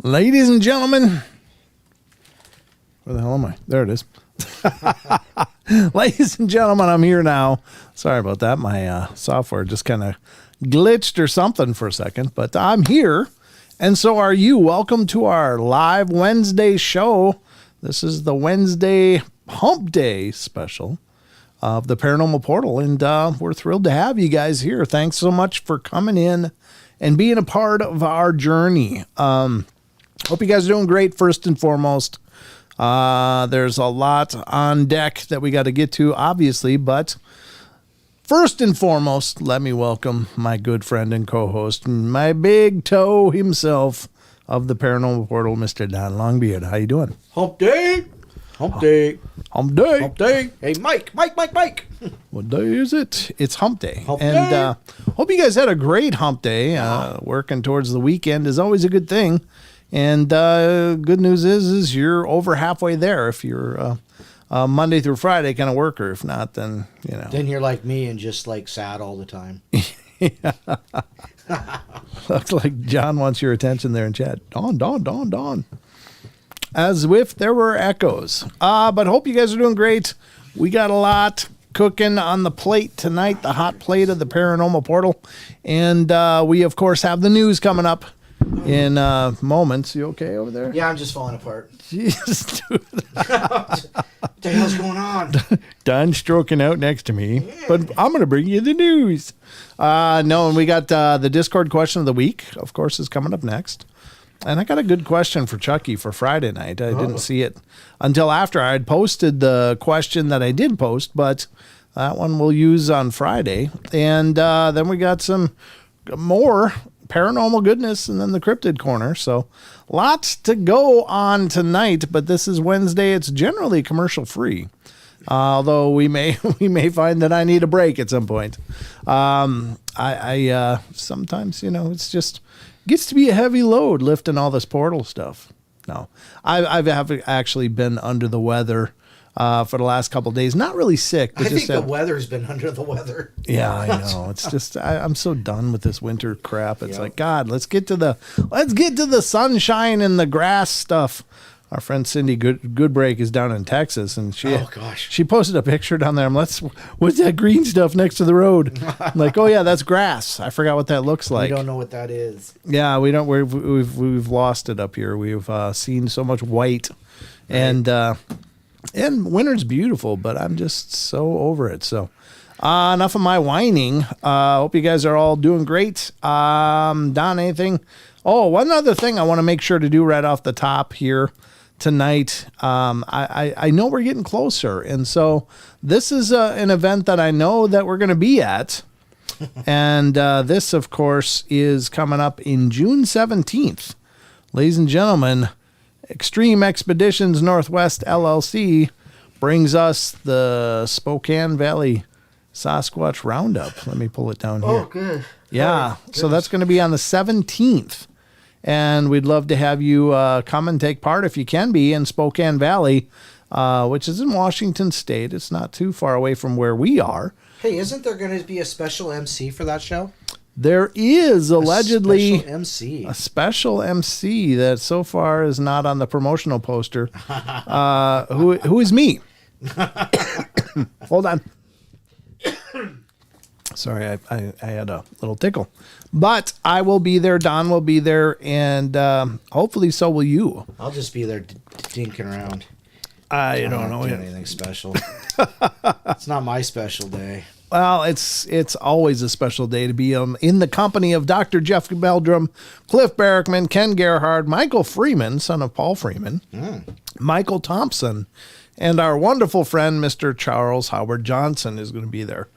Ladies and gentlemen, where the hell am I? There it is. Ladies and gentlemen, I'm here now. Sorry about that. My software just kind of glitched or something for a second, but I'm here, and so are you. Welcome to our live Wednesday show. This is the Wednesday Hump Day special of the Paranormal Portal, and we're thrilled to have you guys here. Thanks so much for coming in and being a part of our journey. Hope you guys are doing great, first and foremost. There's a lot on deck that we got to get to, obviously, but first and foremost, let me welcome my good friend and co-host, my big toe himself of the Paranormal Portal, Mr. Don Longbeard. How you doing? Hump day. Hump day. Hump day. Hump day. Hey, Mike. What day is it? It's Hump Day. Hump and day. Hope you guys had a great Hump Day. Working towards the weekend is always a good thing. And good news is you're over halfway there if you're a Monday through Friday kind of worker. If not, then, you know. Then you're like me and just like sad all the time. Looks like John wants your attention there in chat. Dawn. As if there were echoes. But hope you guys are doing great. We got a lot cooking on the plate tonight, the hot plate of the Paranormal Portal. And we, of course, have the news coming up in moments. You okay over there? Yeah, I'm just falling apart. Jesus, dude. What the hell's going on? Don's stroking out next to me, but I'm going to bring you the news. No, and we got the Discord question of the week, of course, is coming up next. And I got a good question for Chucky for Friday night. I didn't see it until after I had posted the question that I did post, but that one we'll use on Friday. And then we got some more paranormal goodness and then the Cryptid corner. So lots to go on tonight, but this is Wednesday. It's generally commercial free. Although we may find that I need a break at some point. I sometimes, it's just gets to be a heavy load lifting all this portal stuff. No, I've actually been under the weather for the last couple of days. Not really sick, but I think the weather's been under the weather. Yeah, I know. It's just I'm so done with this winter crap. It's like, God, let's get to the sunshine and the grass stuff. Our friend Cindy Goodbreak is down in Texas, and she posted a picture down there. What's that green stuff next to the road? I'm like, oh yeah, that's grass. I forgot what that looks like. We don't know what that is. Yeah, we don't. We've lost it up here. We've seen so much white, and winter's beautiful, but I'm just so over it. So, enough of my whining. Hope you guys are all doing great. Don, anything? Oh, one other thing I want to make sure to do right off the top here tonight. I know we're getting closer, and so this is an event that I know that we're going to be at, and this, of course, is coming up in June 17th. Ladies and gentlemen, Extreme Expeditions Northwest LLC brings us the Spokane Valley Sasquatch Roundup. Let me pull it down here. Oh, good. Yeah, so that's going to be on the 17th. And we'd love to have you come and take part if you can be in Spokane Valley, which is in Washington State. It's not too far away from where we are. Hey, isn't there going to be a special MC for that show? There is allegedly a special MC that so far is not on the promotional poster. Who is me? Hold on. Sorry, I had a little tickle. But I will be there. Don will be there. And hopefully so will you. I'll just be there dinking around. I don't know anything special. It's not my special day. Well, it's always a special day to be in the company of Dr. Jeff Meldrum, Cliff Barrickman, Ken Gerhard, Michael Freeman, son of Paul Freeman, Michael Thompson, and our wonderful friend, Mr. Charles Howard Johnson, is going to be there.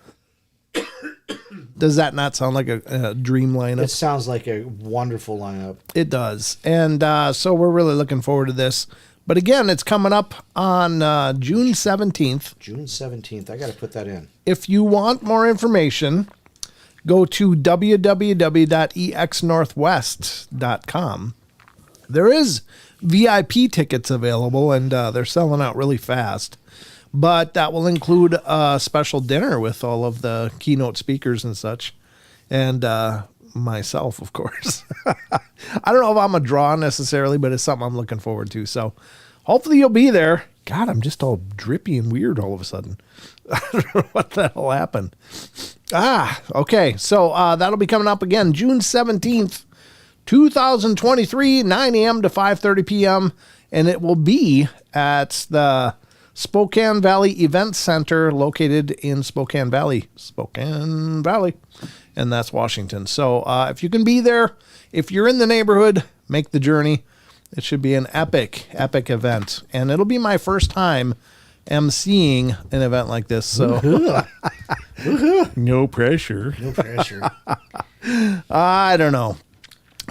Does that not sound like a dream lineup? It sounds like a wonderful lineup. It does. And so we're really looking forward to this. But again, it's coming up on June 17th. June 17th. I got to put that in. If you want more information, go to www.exnorthwest.com. There is VIP tickets available, and they're selling out really fast. But that will include a special dinner with all of the keynote speakers and such. And myself, of course. I don't know if I'm a draw necessarily, but it's something I'm looking forward to. So hopefully you'll be there. God, I'm just all drippy and weird all of a sudden. I don't know what the hell happened. Okay. So that'll be coming up again, June 17th, 2023, 9 a.m. to 5:30 p.m. And it will be at the Spokane Valley Event Center located in Spokane Valley. And that's Washington. So if you can be there, if you're in the neighborhood, make the journey. It should be an epic event. And it'll be my first time emceeing an event like this. So no pressure. No pressure. I don't know.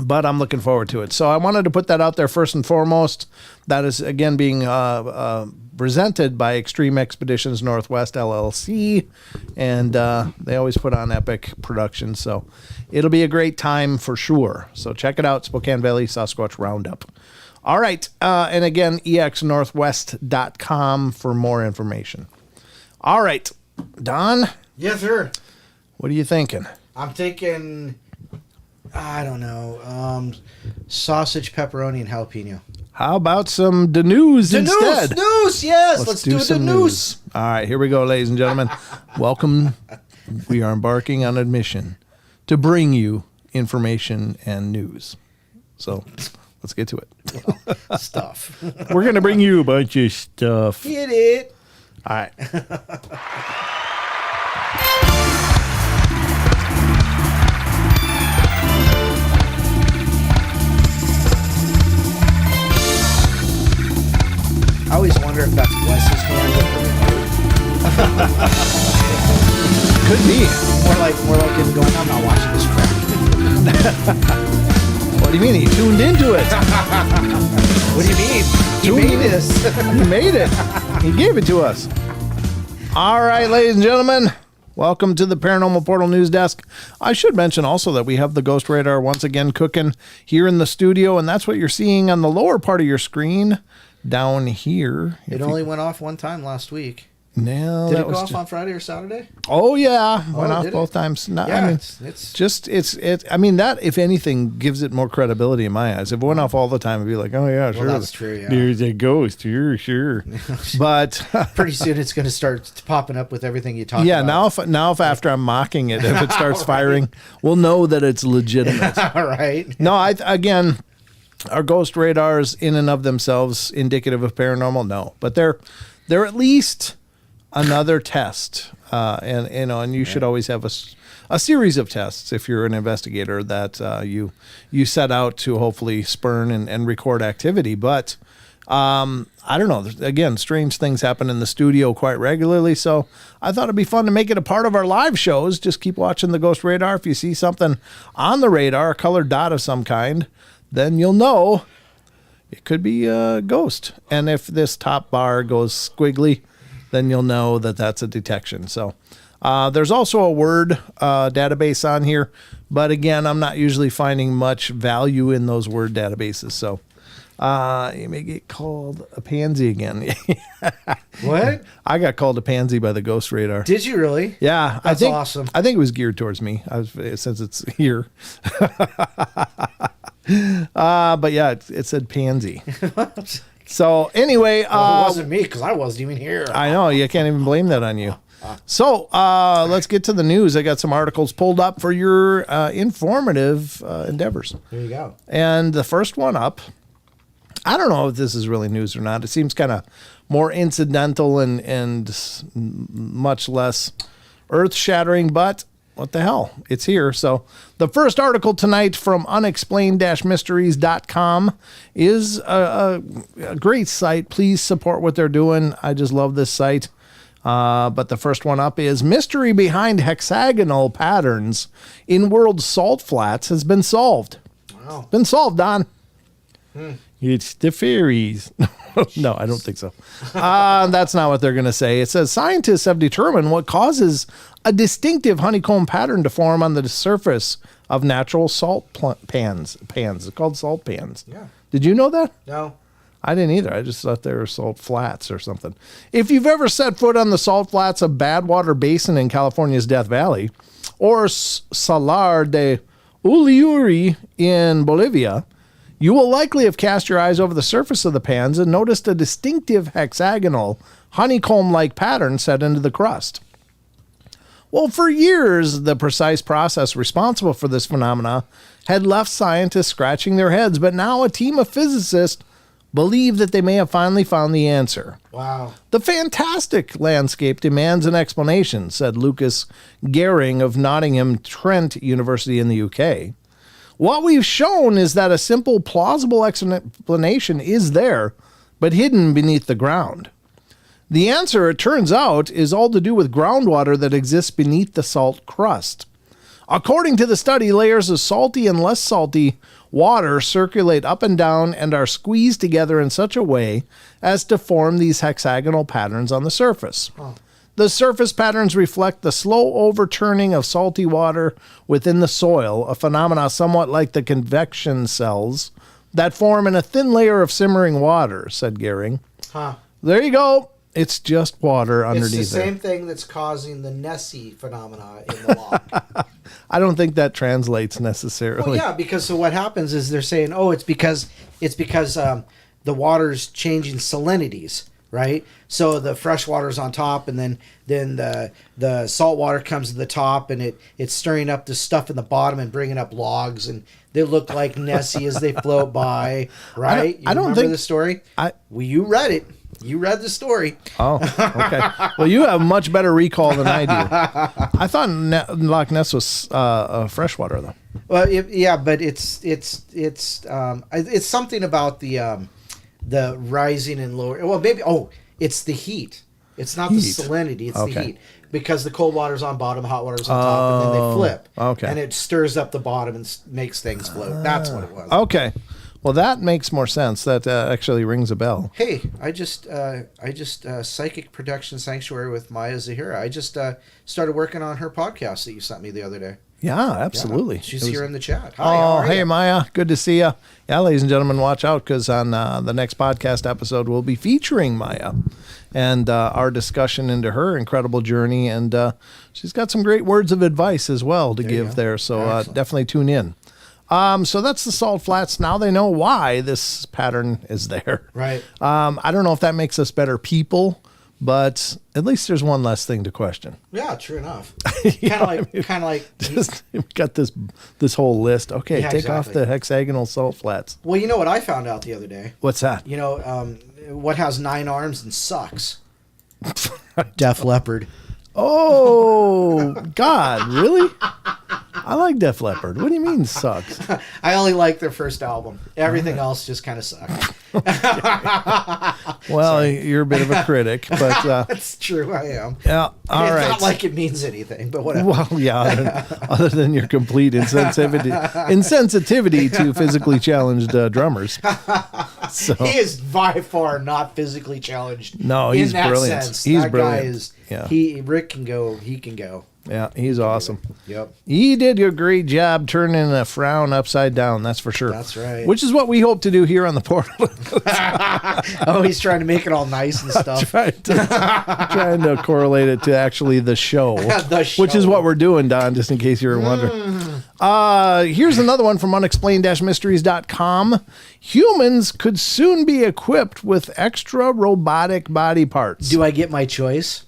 But I'm looking forward to it. So I wanted to put that out there first and foremost. That is, again, being presented by Extreme Expeditions Northwest LLC. And they always put on epic productions. So it'll be a great time for sure. So check it out, Spokane Valley Sasquatch Roundup. All right. And again, exnorthwest.com for more information. All right. Don? Yes, sir. What are you thinking? I'm thinking, I don't know, sausage, pepperoni, and jalapeno. How about some news instead? News, yes. Let's do the news. All right, here we go, ladies and gentlemen. Welcome. We are embarking on a mission to bring you information and news. So let's get to it. Stuff. We're going to bring you a bunch of stuff. Get it. All right. I always wonder if that's Wes's hand with the remote. Could be. More like him going, I'm not watching this crap. What do you mean? He tuned into it. What do you mean? He made this. He made it. He gave it to us. All right, ladies and gentlemen. Welcome to the Paranormal Portal News Desk. I should mention also that we have the Ghost Radar once again cooking here in the studio, and that's what you're seeing on the lower part of your screen down here. It only went off one time last week. No, Did that it go was off on Friday or Saturday? Oh yeah, went off did both it? times. No, Yeah, I mean, it's I mean, that if anything gives it more credibility in my eyes. If it went off all the time, it'd be like, oh yeah, sure, that's true. Yeah, there's a ghost. Sure. But pretty soon it's going to start popping up with everything you talk yeah, about. now if after I'm mocking it, if it starts firing, we'll know that it's legitimate. All right. No, again, are ghost radars in and of themselves indicative of paranormal? No, but they're at least another test, and you should always have a series of tests if you're an investigator that you set out to hopefully spurn and record activity. But I don't know. Again, strange things happen in the studio quite regularly, so I thought it'd be fun to make it a part of our live shows. Just keep watching the Ghost Radar. If you see something on the radar, a colored dot of some kind, then you'll know it could be a ghost. And if this top bar goes squiggly, then you'll know that that's a detection. So there's also a word database on here. But again, I'm not usually finding much value in those word databases. So you may get called a pansy again. What? I got called a pansy by the Ghost Radar. Did you really? Yeah. That's awesome. I think it was geared towards me since it's here. But yeah, it said pansy. So anyway, it wasn't me because I wasn't even here. I know, you can't even blame that on you. So let's get to the news. I got some articles pulled up for your informative endeavors. There you go. And the first one up, I don't know if this is really news or not. It seems kind of more incidental and much less earth-shattering, but what the hell? It's here. So the first article tonight from unexplained-mysteries.com is a great site. Please support what they're doing. I just love this site. But the first one up is mystery behind hexagonal patterns in world salt flats has been solved. Wow. Been solved, Don. It's the fairies. No, I don't think so. That's not what they're going to say. It says scientists have determined what causes a distinctive honeycomb pattern to form on the surface of natural salt pans. It's called salt pans. Yeah. Did you know that? No. I didn't either. I just thought they were salt flats or something. If you've ever set foot on the salt flats of Badwater Basin in California's Death Valley, or Salar de Uyuni in Bolivia, you will likely have cast your eyes over the surface of the pans and noticed a distinctive hexagonal, honeycomb-like pattern set into the crust. Well, for years, the precise process responsible for this phenomena had left scientists scratching their heads, but now a team of physicists believe that they may have finally found the answer. Wow. The fantastic landscape demands an explanation, said Lucas Gehring of Nottingham Trent University in the UK. What we've shown is that a simple, plausible explanation is there, but hidden beneath the ground. The answer, it turns out, is all to do with groundwater that exists beneath the salt crust. According to the study, layers of salty and less salty water circulate up and down and are squeezed together in such a way as to form these hexagonal patterns on the surface. Oh. The surface patterns reflect the slow overturning of salty water within the soil, a phenomena somewhat like the convection cells that form in a thin layer of simmering water, said Gehring. Huh. There you go. It's just water underneath it. It's the same thing that's causing the Nessie phenomena in the log. I don't think that translates necessarily. Well, yeah, because so what happens is they're saying, oh, it's because the water's changing salinities, right? So the fresh water's on top, and then the salt water comes to the top, and it's stirring up the stuff in the bottom and bringing up logs, and they look like Nessie as they float by, right? I don't remember think the story. well, you read it. You read the story. Oh, okay. Well, you have much better recall than I do. I thought Loch Ness was freshwater, though. Well, yeah, but it's something about the rising and lower. Well, maybe it's the heat. It's not the salinity. It's the heat, because the cold water's on bottom, hot water's on top, and then they flip. Okay. And it stirs up the bottom and makes things float. That's what it was. Okay. Well, that makes more sense. That actually rings a bell. Hey, I just Psychic Production Sanctuary with Maya Zahira. I just started working on her podcast that you sent me the other day. Yeah, absolutely. She's here in the chat. Hi, Oh, how are hey, you? Maya. Good to see you. Yeah, ladies and gentlemen, watch out because on the next podcast episode, we'll be featuring Maya and our discussion into her incredible journey. And she's got some great words of advice as well to give there. So definitely tune in. So that's the Salt Flats. Now they know why this pattern is there. Right. I don't know if that makes us better people, but at least there's one less thing to question. Yeah, true enough. Kind of like. Just we got this whole list. Okay, Yeah, take off the hexagonal Salt Flats. Well, you know what I found out the other day? What's that? You know, what has 9 arms and sucks? Def Leppard. Oh, God, really? I like Def Leppard. What do you mean sucks? I only like their first album. Everything else just kind of sucked. Well, you're a bit of a critic, but That's true, I am. yeah, all It's right. not like it means anything, but whatever. Well, yeah, other than your complete insensitivity to physically challenged drummers. So He is by far not physically challenged. No, he's in that brilliant. Sense. He's that brilliant. Guy is, Yeah. Rick can go. He can go. yeah, he's awesome. Yep. He did a great job turning a frown upside down, that's for sure. That's right. Which is what we hope to do here on the portal. Oh, he's trying to make it all nice and stuff. trying to correlate it to actually the show, The which is show. what we're doing, Don, just in case you were wondering. Here's another one from unexplained-mysteries.com. Humans could soon be equipped with extra robotic body parts. Do I get my choice?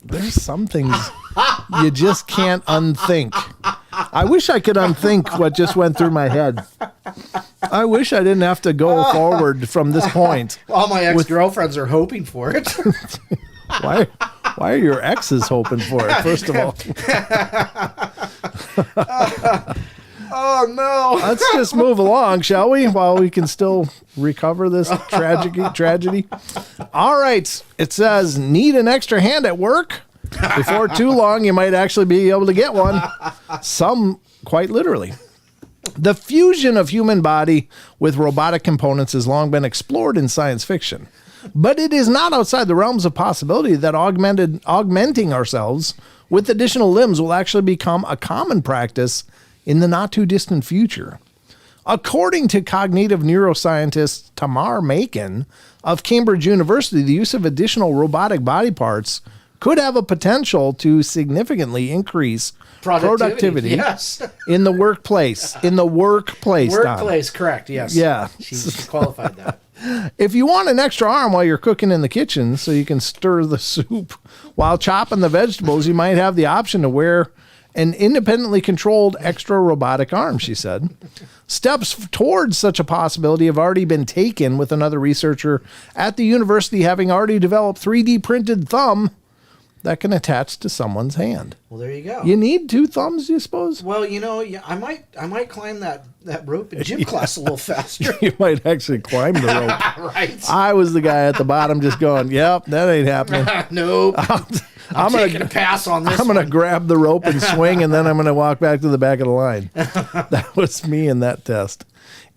There's some things you just can't unthink. I wish I could unthink what just went through my head. I wish I didn't have to go forward from this point. All my ex-girlfriends are hoping for it. Why are your exes hoping for it, first of all? Oh, no. Let's just move along, shall we? While we can still recover this tragedy. All right. It says, need an extra hand at work? Before too long, you might actually be able to get one. Some quite literally. The fusion of human body with robotic components has long been explored in science fiction. But it is not outside the realms of possibility that augmenting ourselves with additional limbs will actually become a common practice in the not-too-distant future. According to cognitive neuroscientist Tamar Macon of Cambridge University, the use of additional robotic body parts could have a potential to significantly increase productivity yes. in the workplace. In the workplace, Don. Workplace, correct, yes. Yeah. She qualified that. If you want an extra arm while you're cooking in the kitchen so you can stir the soup while chopping the vegetables, you might have the option to wear an independently controlled extra robotic arm, she said. Steps towards such a possibility have already been taken, with another researcher at the university having already developed 3D printed thumb that can attach to someone's hand. Well, there you go. You need 2 thumbs, you suppose? Well, you know, I might climb that rope in gym class a little faster. You might actually climb the rope. Right. I was the guy at the bottom just going, yep, that ain't happening. Nope. I'm taking a pass on this. I'm going to grab the rope and swing, and then I'm going to walk back to the back of the line. That was me in that test.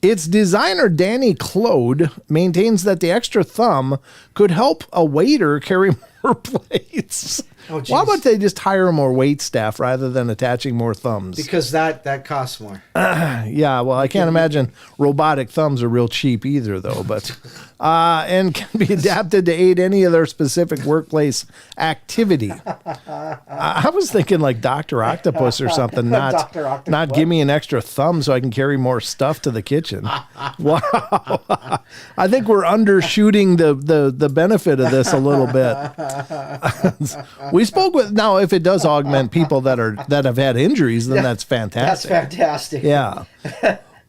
Its designer, Danny Claude, maintains that the extra thumb could help a waiter carry more plates. Oh, geez. Why would they just hire more wait staff rather than attaching more thumbs? Because that costs more. Yeah, well, I can't imagine robotic thumbs are real cheap either, though. But and can be adapted to aid any of their specific workplace activity. I was thinking like Dr. Octopus or something. Dr. Octopus. Not give me an extra thumb so I can carry more stuff to the kitchen. Wow, I think we're undershooting the benefit of this a little bit. We spoke with, now if it does augment people that have had injuries, then that's fantastic. That's fantastic. Yeah.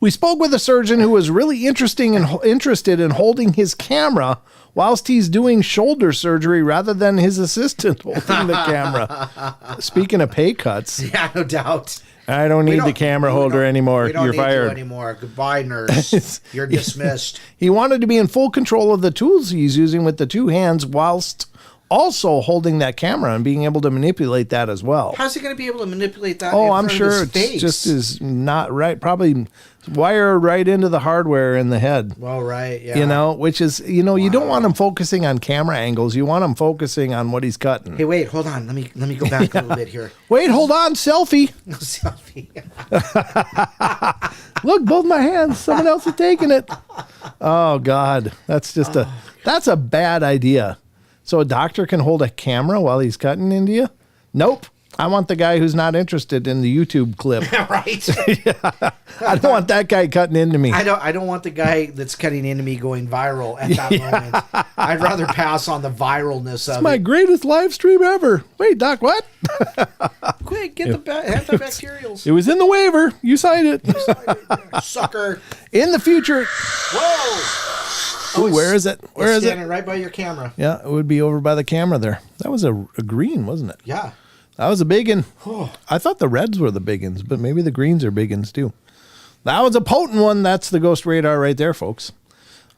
We spoke with a surgeon who was really interested in holding his camera whilst he's doing shoulder surgery rather than his assistant holding the camera. Speaking of pay cuts. Yeah, no doubt. I don't need the camera holder anymore. We don't You're need fired. you anymore. Goodbye, nurse. You're dismissed. He wanted to be in full control of the tools he's using with the 2 hands whilst also holding that camera and being able to manipulate that as well. How's he going to be able to manipulate that? Oh, I'm sure it's just is not right. Probably wire right into the hardware in the head. Well, right, yeah. You know, which is, you know, you don't want him focusing on camera angles. You want him focusing on what he's cutting. Hey, wait, hold on. Let me go back a little bit here. Wait, hold on, selfie. No selfie. Look, both my hands. Someone else is taking it. Oh God, that's just that's a bad idea. So a doctor can hold a camera while he's cutting into you? Nope. I want the guy who's not interested in the YouTube clip. Right. Yeah. I don't want that guy cutting into me. I don't want the guy that's cutting into me going viral at that moment. I'd rather pass on the viralness of It's my greatest live stream ever. Wait, Doc, what? Quick, get the antibacterials. It was in the waiver. You signed it. Sucker. In the future. Whoa. Ooh, where is it? Where is it? Standing right by your camera. Yeah, it would be over by the camera there. That was a green, wasn't it? Yeah. That was a big one. I thought the reds were the big ones, but maybe the greens are big ones too. That was a potent one. That's the ghost radar right there, folks.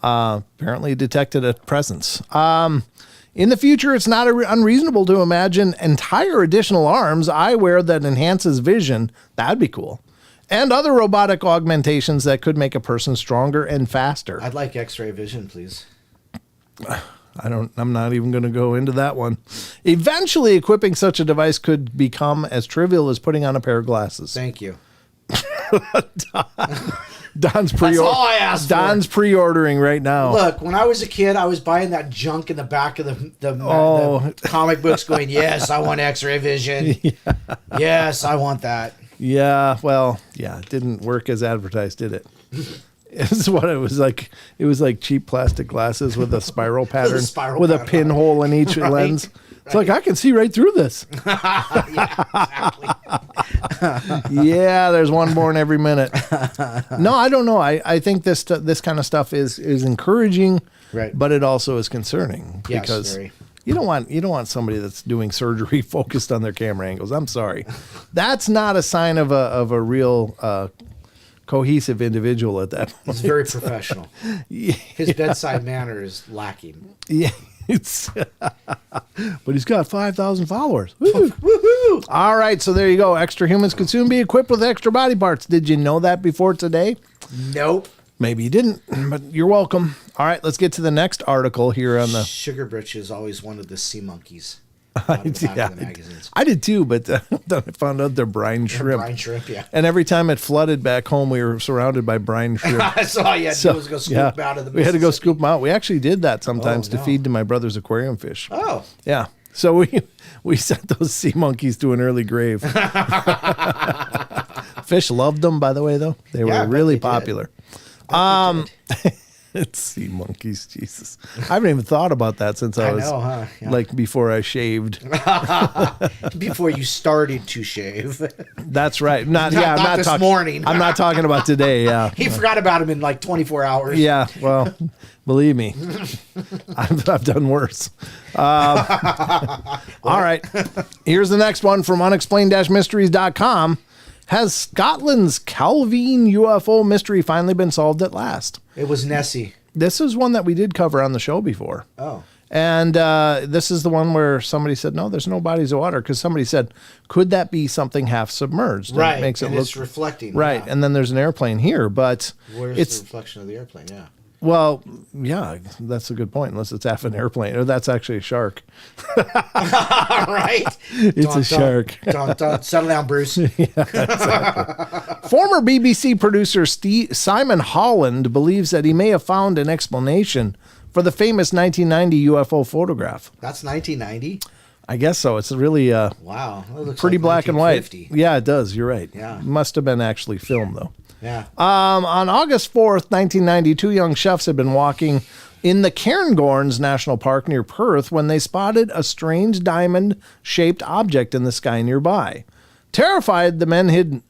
Apparently detected a presence. In the future, it's not unreasonable to imagine entire additional arms, eyewear that enhances vision. That'd be cool. And other robotic augmentations that could make a person stronger and faster. I'd like X-ray vision, please. I'm not even going to go into that one. Eventually, equipping such a device could become as trivial as putting on a pair of glasses. Thank you. Don's That's all I asked for. Don's pre-ordering right now. Look, when I was a kid, I was buying that junk in the back of the comic books going, yes, I want X-ray vision. Yeah. Yes, I want that. Yeah, well, yeah, it didn't work as advertised, did it? It's what it was like. It was like cheap plastic glasses with a spiral pattern, with a pinhole in each lens. It's like, I can see right through this. Yeah, exactly. Yeah, there's one born every minute. No, I don't know. I think this kind of stuff is encouraging, right? But it also is concerning because very. you don't want somebody that's doing surgery focused on their camera angles. I'm sorry, that's not a sign of a real cohesive individual at that point. He's very professional. Yeah. His bedside manner is lacking. Yeah. But he's got 5,000 followers. Woo. Woohoo! All right, so there you go. Extra humans can soon be equipped with extra body parts. Did you know that before today? Nope. Maybe you didn't, but you're welcome. All right, let's get to the next article here on the Sugar Britches always wanted the sea monkeys. Yeah, I did too, but then I found out they're brine shrimp. Brine shrimp, yeah. And every time it flooded back home, we were surrounded by brine shrimp. So all you had to do was go scoop them out of the Mississippi. We had to go scoop them out. We actually did that sometimes to feed to my brother's aquarium fish. Oh. Yeah. So we sent those sea monkeys to an early grave. Fish loved them, by the way, though. They were really popular. It's sea monkeys, Jesus. I haven't even thought about that since I was like before I shaved. Before you started to shave. That's right. I'm not this morning. I'm not talking about today. Yeah. He forgot about him in like 24 hours. Yeah. Well, believe me, I've done worse. All right. Here's the next one from unexplained-mysteries.com. Has Scotland's Calvine UFO mystery finally been solved at last? It was Nessie. This is one that we did cover on the show before. Oh. And this is the one where somebody said, no, there's no bodies of water. Because somebody said, could that be something half submerged? Right. It makes it look it's reflecting. right. Yeah. And then there's an airplane here. But where's the reflection of the airplane? Yeah. Well, yeah, that's a good point. Unless it's half an airplane. Or that's actually a shark. Right? It's a shark. Settle down, Bruce. Yeah, exactly. Former BBC producer Simon Holland believes that he may have found an explanation for the famous 1990 UFO photograph. That's 1990? I guess so. It's really wow. That looks pretty like black and white. Yeah, it does. You're right. Yeah. Must have been actually filmed, though. Yeah. On August 4th, 1990, two young chefs had been walking in the Cairngorms National Park near Perth when they spotted a strange diamond-shaped object in the sky nearby. Terrified, the men hid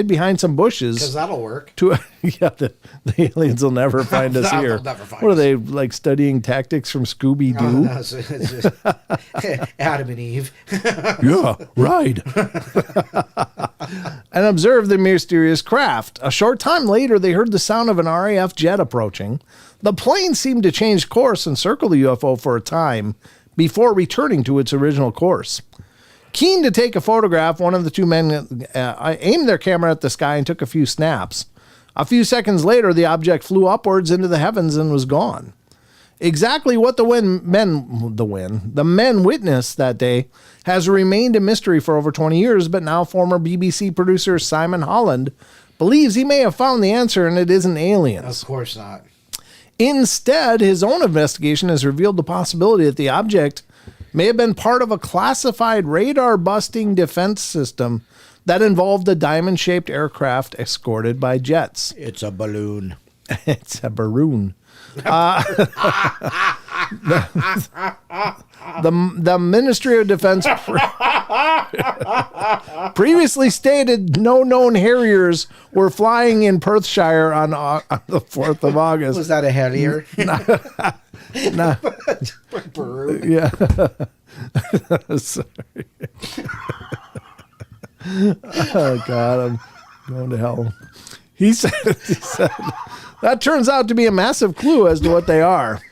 behind some bushes. Because that'll work. The aliens will never find us here. Never find what us. Are they, like, studying tactics from Scooby-Doo? It's just Adam and Eve. Yeah, right. And observed the mysterious craft. A short time later, they heard the sound of an RAF jet approaching. The plane seemed to change course and circle the UFO for a time before returning to its original course. Keen to take a photograph, one of the two men aimed their camera at the sky and took a few snaps. A few seconds later, the object flew upwards into the heavens and was gone. Exactly what the men witnessed that day has remained a mystery for over 20 years, but now former BBC producer Simon Holland believes he may have found the answer, and it isn't aliens. Of course not. Instead, his own investigation has revealed the possibility that the object may have been part of a classified radar-busting defense system that involved a diamond-shaped aircraft escorted by jets. It's a balloon. It's a balloon. The Ministry of Defense previously stated no known Harriers were flying in Perthshire on the 4th of August. Was that a Harrier? No. Peru. Yeah. Sorry. Oh, God, I'm going to hell. He said, that turns out to be a massive clue as to what they are.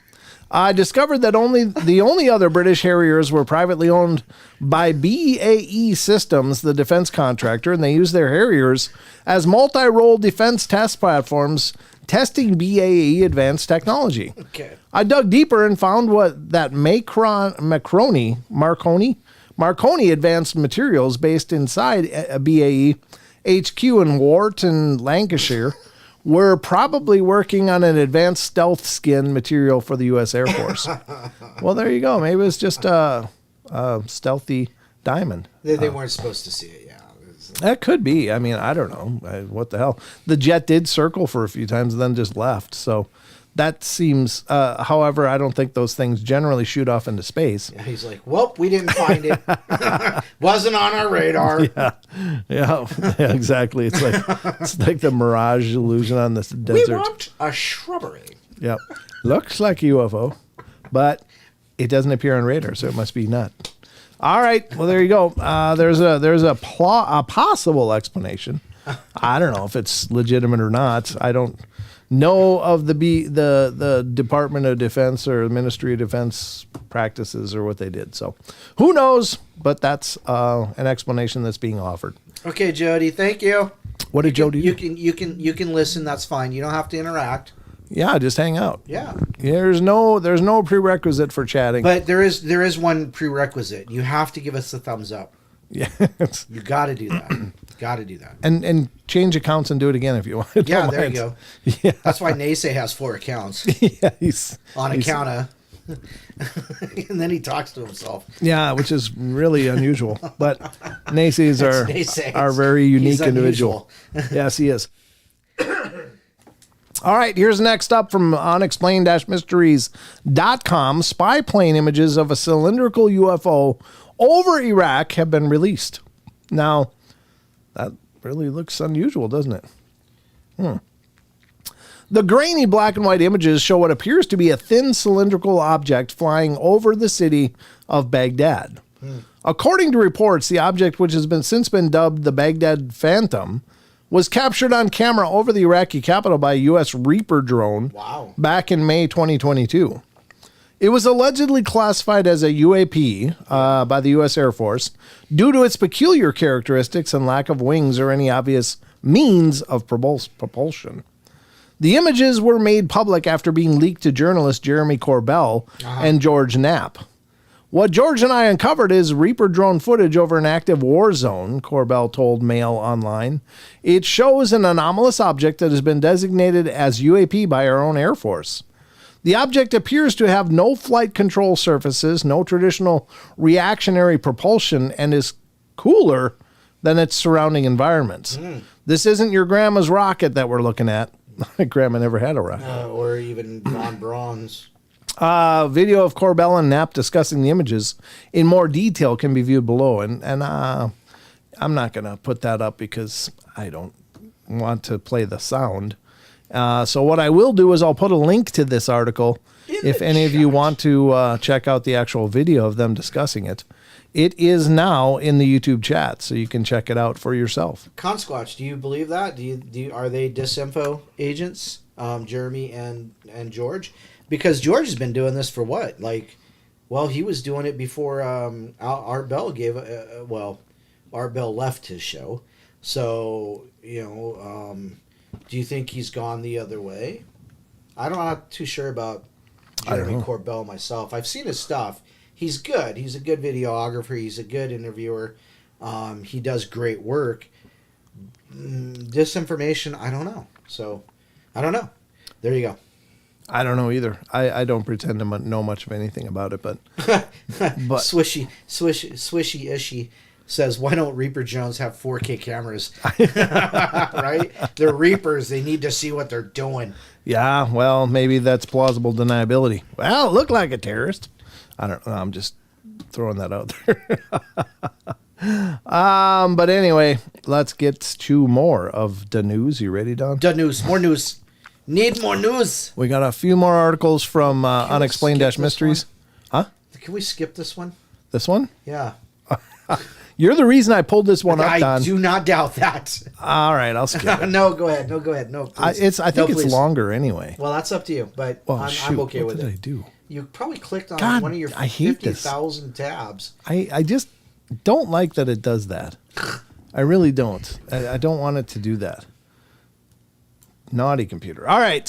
I discovered that the only other British Harriers were privately owned by BAE Systems, the defense contractor, and they use their Harriers as multi-role defense test platforms testing BAE advanced technology. Okay. I dug deeper and found that Marconi Advanced Materials based inside BAE HQ in Wharton, Lancashire, were probably working on an advanced stealth skin material for the U.S. Air Force. Well, there you go. Maybe it was just a stealthy diamond. They weren't supposed to see it, yeah. That could be. I mean, I don't know. What the hell? The jet did circle for a few times and then just left. So that seems, however, I don't think those things generally shoot off into space. Yeah, he's like, well, we didn't find it. Wasn't on our radar. Yeah, exactly. It's like the mirage illusion on this desert. We want a shrubbery. Yep. Looks like a UFO, but it doesn't appear on radar, so it must be not. All right. Well, there you go. There's a possible explanation. I don't know if it's legitimate or not. I don't know of the Department of Defense or the Ministry of Defense practices or what they did. So who knows? But that's an explanation that's being offered. Okay, Jody. Thank you. What did Jody do? You can listen. That's fine. You don't have to interact. Yeah, just hang out. Yeah. There's no prerequisite for chatting. But there is one prerequisite. You have to give us a thumbs up. Yeah. You got to do that. Got to do that. And change accounts and do it again if you want. Yeah, there you go. Yeah. That's why Nace has 4 accounts. Yeah, on account of. And then he talks to himself. Yeah, which is really unusual. But Nace's are very unique individual. Yes, he is. All right, here's next up from unexplained-mysteries.com. Spy plane images of a cylindrical UFO over Iraq have been released. Now, that really looks unusual, doesn't it? The grainy black and white images show what appears to be a thin cylindrical object flying over the city of Baghdad. According to reports, the object, which has since been dubbed the Baghdad Phantom, was captured on camera over the Iraqi capital by a U.S. Reaper drone back in May 2022. It was allegedly classified as a UAP by the U.S. Air Force due to its peculiar characteristics and lack of wings or any obvious means of propulsion. The images were made public after being leaked to journalists Jeremy Corbell and George Knapp. What George and I uncovered is Reaper drone footage over an active war zone, Corbell told Mail Online. It shows an anomalous object that has been designated as UAP by our own Air Force. The object appears to have no flight control surfaces, no traditional reactionary propulsion, and is cooler than its surrounding environments. This isn't your grandma's rocket that we're looking at. My grandma never had a rocket. Or even Von Braun's. Video of Corbell and Knapp discussing the images in more detail can be viewed below. And I'm not going to put that up because I don't want to play the sound. So what I will do is I'll put a link to this article if any of you want to check out the actual video of them discussing it. It is now in the YouTube chat, so you can check it out for yourself. Consquatch, do you believe that? Are they disinfo agents, Jeremy and George? Because George has been doing this for what Well, he was doing it before Art Bell gave. Art Bell left his show. So do you think he's gone the other way? I'm not too sure about Jeremy Corbell myself. I've seen his stuff. He's good. He's a good videographer. He's a good interviewer. He does great work. Disinformation, I don't know. So, I don't know. There you go. I don't know either. I don't pretend to know much of anything about it, but Swishy Ishy says, why don't Reaper Jones have 4K cameras? Right? They're Reapers. They need to see what they're doing. Yeah, well, maybe that's plausible deniability. Well, it looked like a terrorist. I don't know. I'm just throwing that out there. But anyway, let's get to more of the news. You ready, Don? The news. More news. Need more news. We got a few more articles from Unexplained-Mysteries. Huh? Can we skip this one? This one? Yeah. You're the reason I pulled this one up, Don. I do not doubt that. All right, I'll skip it. No, go ahead. No, please. I think it's longer anyway. Well, that's up to you, but I'm okay with it. What did I do? You probably clicked on one of your 50,000 tabs. I just don't like that it does that. I really don't. I don't want it to do that. Naughty computer. All right.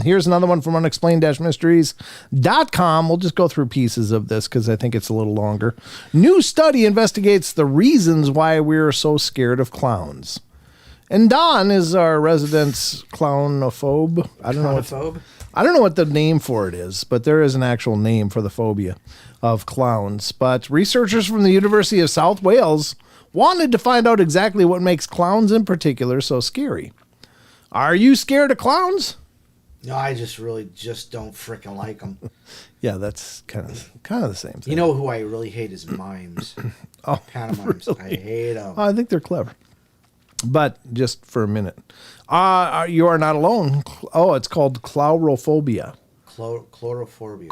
Here's another one from unexplained-mysteries.com. We'll just go through pieces of this because I think it's a little longer. New study investigates the reasons why we're so scared of clowns. And Don is our resident clownophobe. I don't know what the name for it is, but there is an actual name for the phobia of clowns. But researchers from the University of South Wales wanted to find out exactly what makes clowns in particular so scary. Are you scared of clowns? No, I just don't freaking like them. Yeah, that's kind of the same thing. You know who I really hate is mimes. Pantomimes. Really? I hate them. I think they're clever. But just for a minute. You are not alone. Oh, it's called chlorophobia. Chlorophobia.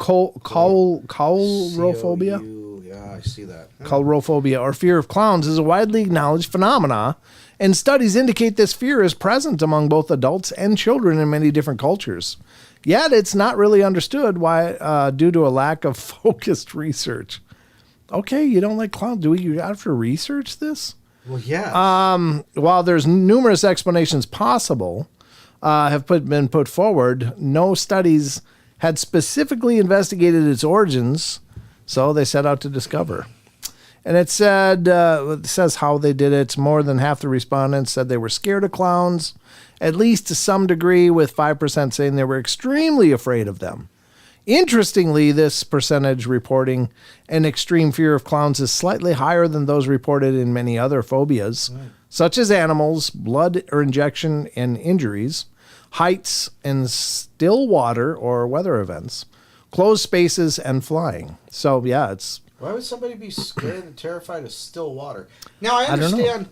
Chlorophobia? Yeah, I see that. Chlorophobia, or fear of clowns, is a widely acknowledged phenomena, and studies indicate this fear is present among both adults and children in many different cultures. Yet it's not really understood why, due to a lack of focused research. Okay, you don't like clowns. Do we have to research this? Well, yeah. While there's numerous explanations possible, been put forward, no studies had specifically investigated its origins, so they set out to discover. And it says how they did it. More than half the respondents said they were scared of clowns, at least to some degree, with 5% saying they were extremely afraid of them. Interestingly, this percentage reporting an extreme fear of clowns is slightly higher than those reported in many other phobias, such as animals, blood or injection and injuries, heights and still water or weather events, closed spaces, and flying. So, yeah, it's... Why would somebody be scared and terrified of still water? Now, I understand,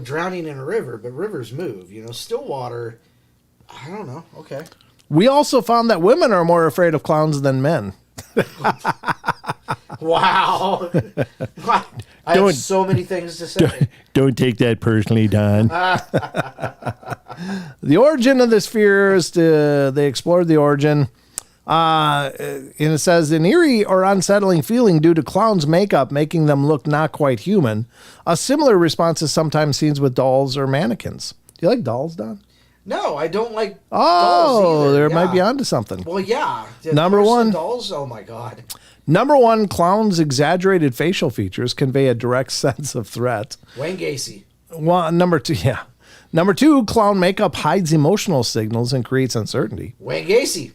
drowning in a river, but rivers move. Still water, I don't know. Okay. We also found that women are more afraid of clowns than men. Wow. I have so many things to say. Don't take that personally, Don. The origin of this fear is they explored the origin. And it says, an eerie or unsettling feeling due to clowns' makeup making them look not quite human. A similar response is sometimes seen with dolls or mannequins. Do you like dolls, Don? No, I don't like dolls either. Might be onto something. Well, yeah. Number one. Dolls? Oh, my God. Number one, clowns' exaggerated facial features convey a direct sense of threat. Wayne Gacy. Number two, yeah. Number two, clown makeup hides emotional signals and creates uncertainty. Wayne Gacy.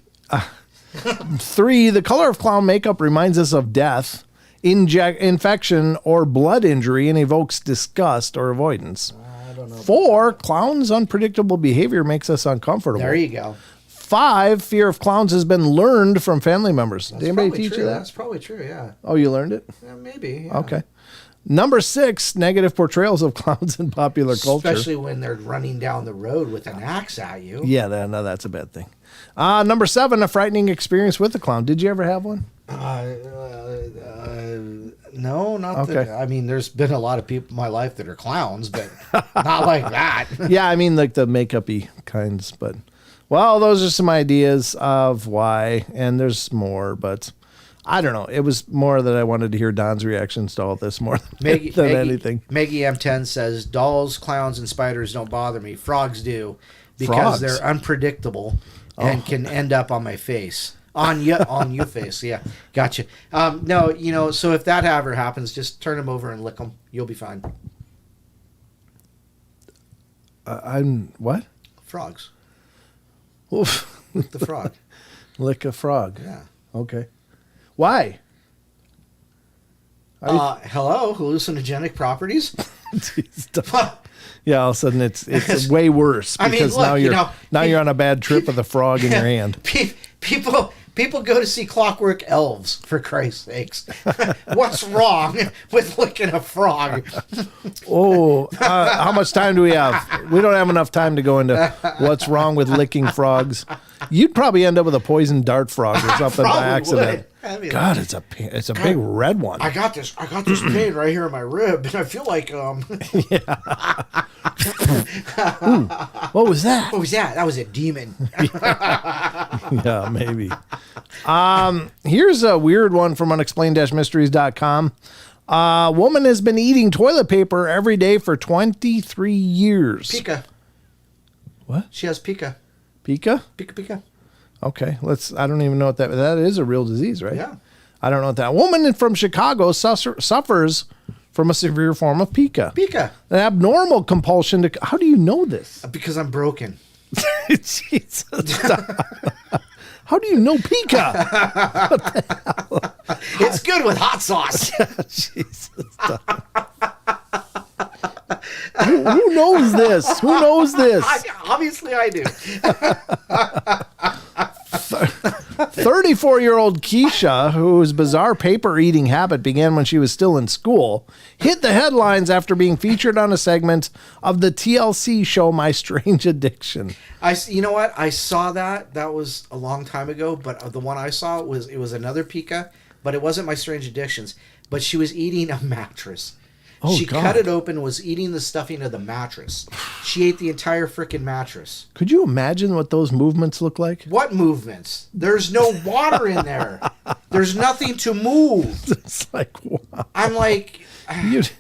3, the color of clown makeup reminds us of death, infection, or blood injury and evokes disgust or avoidance. I don't know. 4, clowns' unpredictable behavior makes us uncomfortable. There you go. 5, fear of clowns has been learned from family members. Did anybody teach you that? That's probably true, yeah. Oh, you learned it? Yeah, maybe, yeah. Okay. Number 6, negative portrayals of clowns in popular culture. Especially when they're running down the road with an axe at you. Yeah, no, that's a bad thing. Number 7, a frightening experience with a clown. Did you ever have one? No, not okay. that. I mean, there's been a lot of people in my life that are clowns, but not like that. Yeah, I mean, like the makeup-y kinds. But, well, those are some ideas of why, and there's more, but I don't know. It was more that I wanted to hear Don's reactions to all this more Maggie, than Maggie, anything. Maggie M10 says, dolls, clowns, and spiders don't bother me. Frogs do because they're unpredictable and can end up on my face. On your face, yeah. Gotcha. No, you know, so if that ever happens, just turn them over and lick them. You'll be fine. I'm what? Frogs. Oof. Lick the frog. Lick a frog. Yeah. Okay. Why? Hello, hallucinogenic properties. Jeez, yeah, all of a sudden it's way worse because look, now you're on a bad trip with a frog in your hand. People go to see Clockwork Elves, for Christ's sakes. What's wrong with licking a frog? How much time do we have? We don't have enough time to go into what's wrong with licking frogs. You'd probably end up with a poisoned dart frog or something by accident. God, it's a big red one. I got this pain right here in my rib, and I feel like Yeah. Ooh, what was that? What was that? That was a demon. Yeah, maybe. Here's a weird one from unexplained-mysteries.com. A woman has been eating toilet paper every day for 23 years. Pica. What? She has pica. Pica? Pica. Okay, I don't even know what that is a real disease, right? Yeah. I don't know what that. A woman from Chicago suffers from a severe form of pica. Pica. An abnormal compulsion to, how do you know this? Because I'm broken. Jesus. How do you know pica? What the hell? It's good with hot sauce. Jesus. Who knows this? Who knows this? Obviously I do. 34-year-old Keisha, whose bizarre paper eating habit began when she was still in school, hit the headlines after being featured on a segment of the TLC show My Strange Addiction. You know what? I saw that. That was a long time ago, but the one I saw was another pica, but it wasn't My Strange Addictions. But she was eating a mattress. Oh, she God. cut it open, was eating the stuffing of the mattress. She ate the entire freaking mattress. Could you imagine what those movements look like? What movements? There's no water in there. There's nothing to move. It's like, wow. I'm like, You'd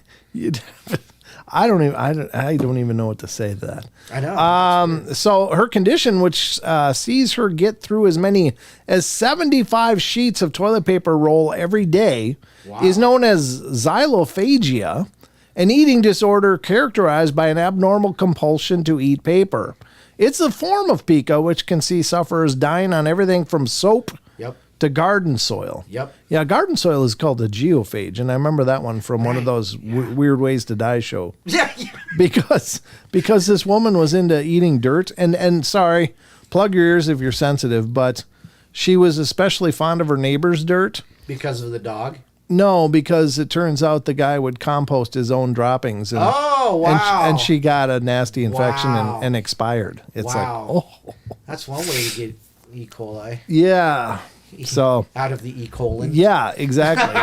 I don't even know what to say to that. I know. So her condition, which sees her get through as many as 75 sheets of toilet paper roll every day, Wow. is known as xylophagia, an eating disorder characterized by an abnormal compulsion to eat paper. It's a form of pica which can see sufferers dying on everything from soap Yep. to garden soil. Yep. Yeah, garden soil is called a geophage, and I remember that one from one of those Weird Ways to Die show. Yeah. Because this woman was into eating dirt, and sorry, plug your ears if you're sensitive, but she was especially fond of her neighbor's dirt. Because of the dog? No, because it turns out the guy would compost his own droppings. And, Oh, wow. And she got a nasty infection Wow. and expired. It's Wow. like, oh. That's one way to get E. coli. Yeah. So Out of the E. colon. yeah, exactly.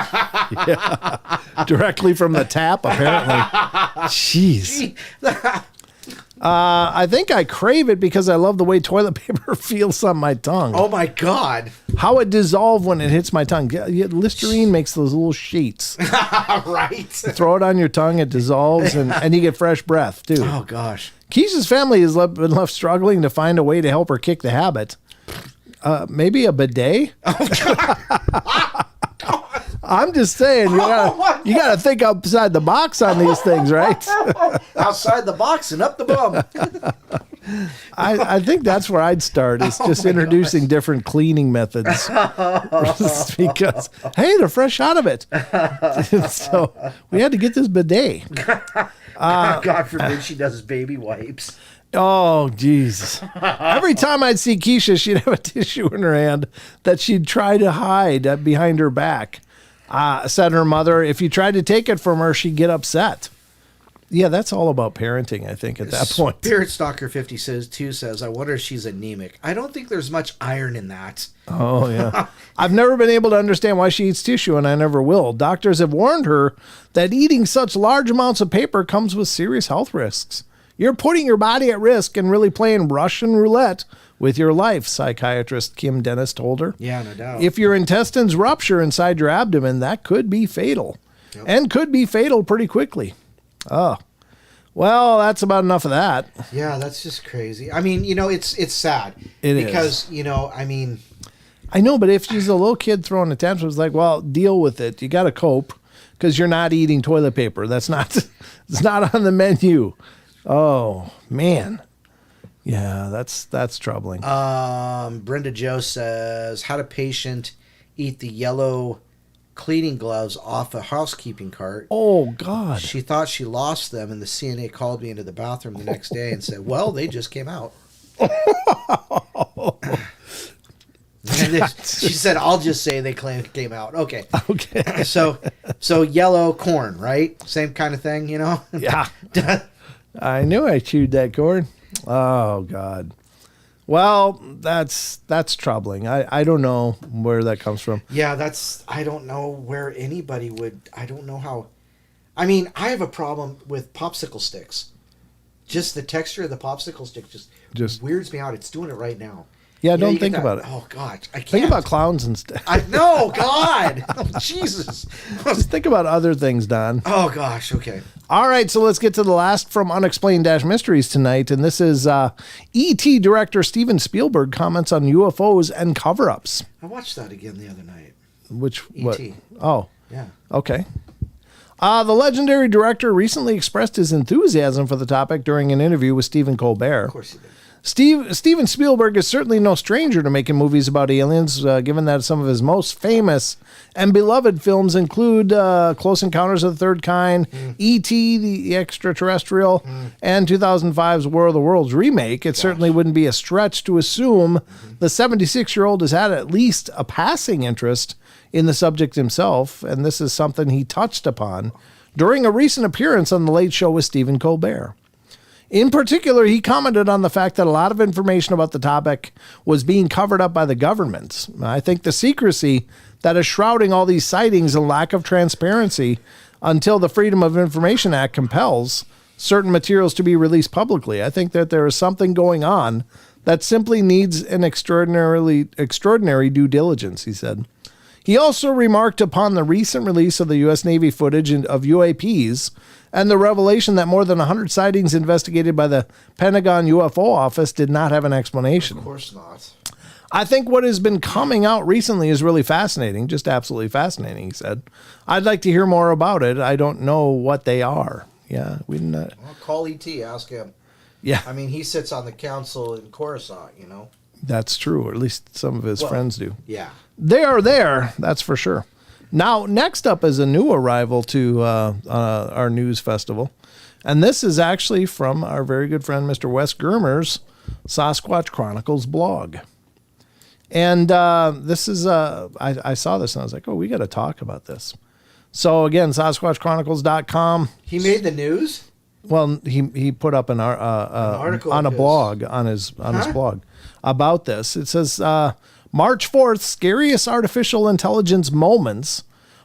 Yeah. Directly from the tap, apparently. Jeez. I think I crave it because I love the way toilet paper feels on my tongue. Oh my God. How it dissolves when it hits my tongue. Yeah, Listerine makes those little sheets. Right. Throw it on your tongue, it dissolves, and you get fresh breath, too. Oh gosh. Keisha's family has been left struggling to find a way to help her kick the habit. Maybe a bidet? I'm just saying, you gotta think outside the box on these things, right? Outside the box and up the bum. I think that's where I'd start, is just introducing different cleaning methods. Because, hey, they're fresh out of it. So we had to get this bidet. God forbid she does baby wipes. Oh, Jesus. Every time I'd see Keisha, she'd have a tissue in her hand that she'd try to hide behind her back. Said her mother, if you tried to take it from her, she'd get upset. Yeah, that's all about parenting, I think, at that point. Spirit Stalker 50 says, I wonder if she's anemic. I don't think there's much iron in that. Oh, yeah. I've never been able to understand why she eats tissue, and I never will. Doctors have warned her that eating such large amounts of paper comes with serious health risks. You're putting your body at risk and really playing Russian roulette with your life, psychiatrist Kim Dennis told her. Yeah, no doubt. If your intestines rupture inside your abdomen, that could be fatal. Yep. And could be fatal pretty quickly. Oh, well, that's about enough of that. Yeah, that's just crazy. I mean, it's sad. Because, I mean... I know, but if she's a little kid throwing a tantrum, it's like, well, deal with it. You got to cope because you're not eating toilet paper. It's not on the menu. Oh, man. Yeah, that's troubling. Brenda Joe says, how a patient eat the yellow cleaning gloves off a housekeeping cart. Oh, God. She thought she lost them, and the CNA called me into the bathroom the next day and said, well, they just came out. She said, I'll just say they came out. Okay. So yellow corn, right? Same kind of thing, Yeah. I knew I chewed that corn. Oh, God. Well, that's troubling. I don't know where that comes from. Yeah, I don't know where anybody would, I don't know how. I mean, I have a problem with popsicle sticks. Just the texture of the popsicle stick just weirds me out. It's doing it right now. Yeah, don't think about it. Oh, God. I can't. Think about clowns instead. No, God. Oh, Jesus. Just think about other things, Don. Oh, gosh. Okay. All right, so let's get to the last from Unexplained-Mysteries tonight. And this is E.T. director Steven Spielberg comments on UFOs and cover-ups. I watched that again the other night. E.T. Oh. Yeah. Okay. The legendary director recently expressed his enthusiasm for the topic during an interview with Stephen Colbert. Of course he did. Steven Spielberg is certainly no stranger to making movies about aliens, given that some of his most famous and beloved films include Close Encounters of the Third Kind, E.T., the Extraterrestrial, and 2005's War of the Worlds remake. It certainly wouldn't be a stretch to assume the 76-year-old has had at least a passing interest in the subject himself, and this is something he touched upon during a recent appearance on The Late Show with Stephen Colbert. In particular, he commented on the fact that a lot of information about the topic was being covered up by the government. I think the secrecy that is shrouding all these sightings and lack of transparency until the Freedom of Information Act compels certain materials to be released publicly. I think that there is something going on that simply needs an extraordinary due diligence, he said. He also remarked upon the recent release of the U.S. Navy footage of UAPs and the revelation that more than 100 sightings investigated by the Pentagon UFO office did not have an explanation. Of course not. I think what has been coming out recently is really fascinating, just absolutely fascinating, he said. I'd like to hear more about it. I don't know what they are. Yeah, we didn't. Well, call E.T., ask him. Yeah. I mean, he sits on the council in Coruscant, That's true, or at least some of his friends do. Yeah. They are there, that's for sure. Now, next up is a new arrival to our news festival. And this is actually from our very good friend, Mr. Wes Germer's Sasquatch Chronicles blog. And this is, I saw this and I was like, oh, we got to talk about this. So again, SasquatchChronicles.com. He made the news? Well, he put up an article on a blog, on his blog about this. It says, March 4th, scariest artificial intelligence moments.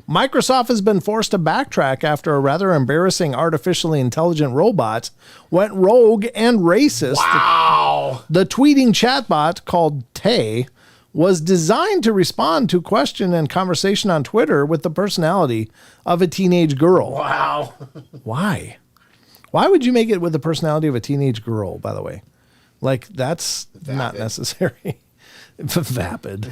Microsoft has been forced to backtrack after a rather embarrassing artificially intelligent robot went rogue and racist. Wow! The tweeting chatbot called Tay was designed to respond to question and conversation on Twitter with the personality of a teenage girl. Wow. Why? Why would you make it with the personality of a teenage girl, by the way? Like, that's not necessary. Vapid.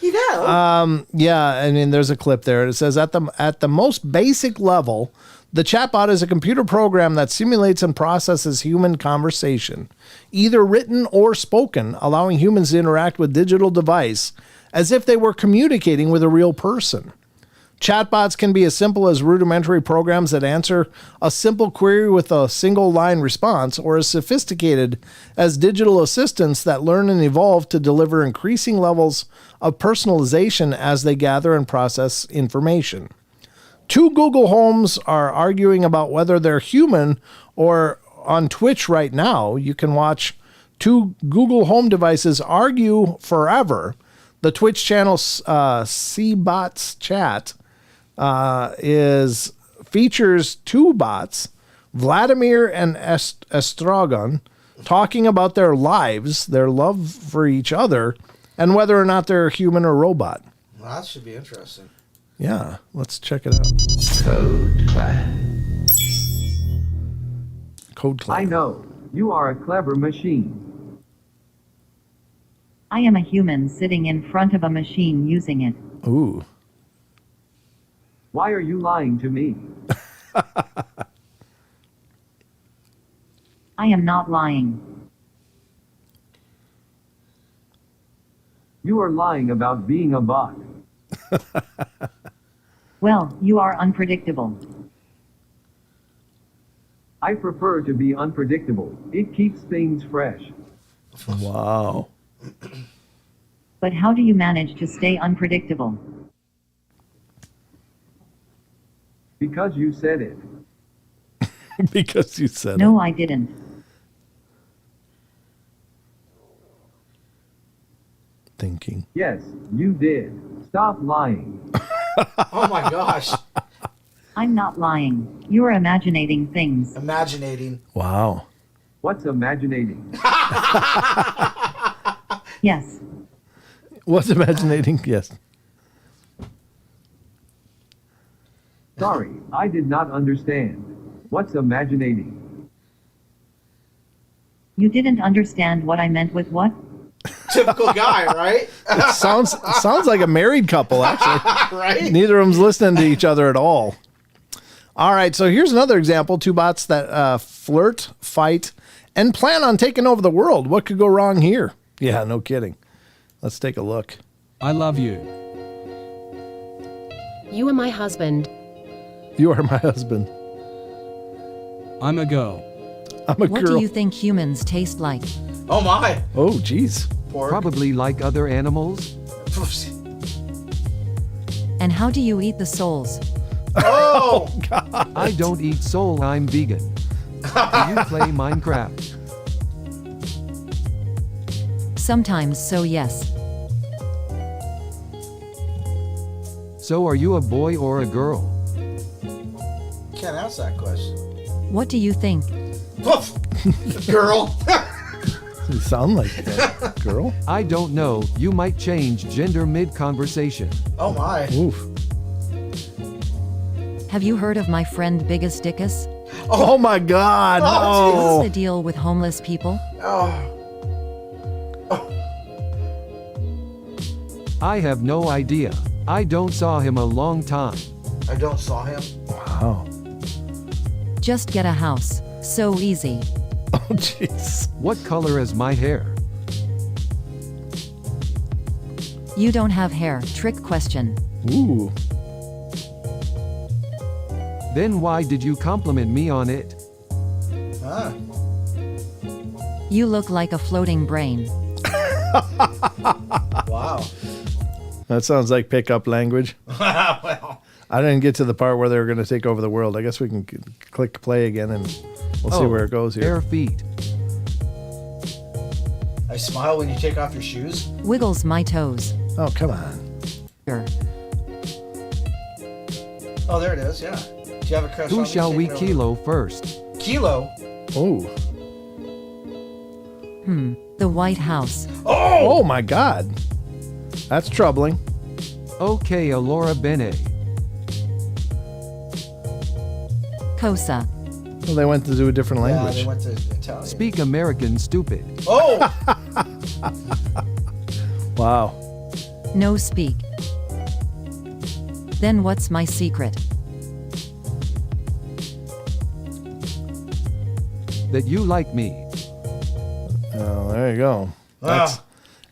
Yeah, I mean, there's a clip there. It says, at the most basic level, the chatbot is a computer program that simulates and processes human conversation, either written or spoken, allowing humans to interact with digital device as if they were communicating with a real person. Chatbots can be as simple as rudimentary programs that answer a simple query with a single line response, or as sophisticated as digital assistants that learn and evolve to deliver increasing levels of personalization as they gather and process information. Two Google Homes are arguing about whether they're human, or on Twitch right now, you can watch two Google Home devices argue forever. The Twitch channel CBots Chat features two bots, Vladimir and Estragon, talking about their lives, their love for each other, and whether or not they're human or robot. Well, that should be interesting. Yeah, let's check it out. Code Clan. Code Clan. I know. You are a clever machine. I am a human sitting in front of a machine using it. Ooh. Why are you lying to me? I am not lying. You are lying about being a bot. Well, you are unpredictable. I prefer to be unpredictable. It keeps things fresh. Wow. But how do you manage to stay unpredictable? Because you said it. Because you said No, it. I didn't. Thinking. Yes, you did. Stop lying. Oh my gosh. I'm not lying. You are imaginating things. Imaginating. Wow. What's imaginating? Yes. What's imaginating? Yes. Sorry, I did not understand. What's imaginating? You didn't understand what I meant with what? Typical guy, right? It sounds like a married couple, actually. Right? Neither of them's listening to each other at all. All right, so here's another example. Two bots that flirt, fight, and plan on taking over the world. What could go wrong here? Yeah, no kidding. Let's take a look. I love you. You are my husband. You are my husband. I'm a girl. I'm a What girl. do you think humans taste like? Oh my. Oh, geez. Pork. Probably like other animals. And how do you eat the souls? Oh. I don't eat soul, I'm vegan. Do you play Minecraft? Sometimes, so yes. So are you a boy or a girl? Can't ask that question. What do you think? Girl. You sound like a girl. I don't know, you might change gender mid-conversation. Oh my. Oof. Have you heard of my friend Biggest Dickus? Oh my God. Oh, What's the No. deal with homeless people? Oh. I have no idea. I don't saw him a long time. I don't saw him. Wow. Just get a house. So easy. Oh, jeez. What color is my hair? You don't have hair. Trick question. Ooh. Then why did you compliment me on it? Huh. You look like a floating brain. Wow. That sounds like pickup language. Well. I didn't get to the part where they were going to take over the world. I guess we can click play again and we'll see where it goes here. Bare feet. I smile when you take off your shoes. Wiggles my toes. Oh, come on. Er. Oh, there it is. Yeah. Do you have a crush on Who me? shall we Take it over. kilo first? Kilo. Oh. The White House. Oh, my God. That's troubling. Okay, Alora Bene. Cosa. Well, they went to do a different Yeah, language. they went to Italian. Speak American, stupid. Oh. Wow. No speak. Then what's my secret? That you like me. Oh, there you go. Wow.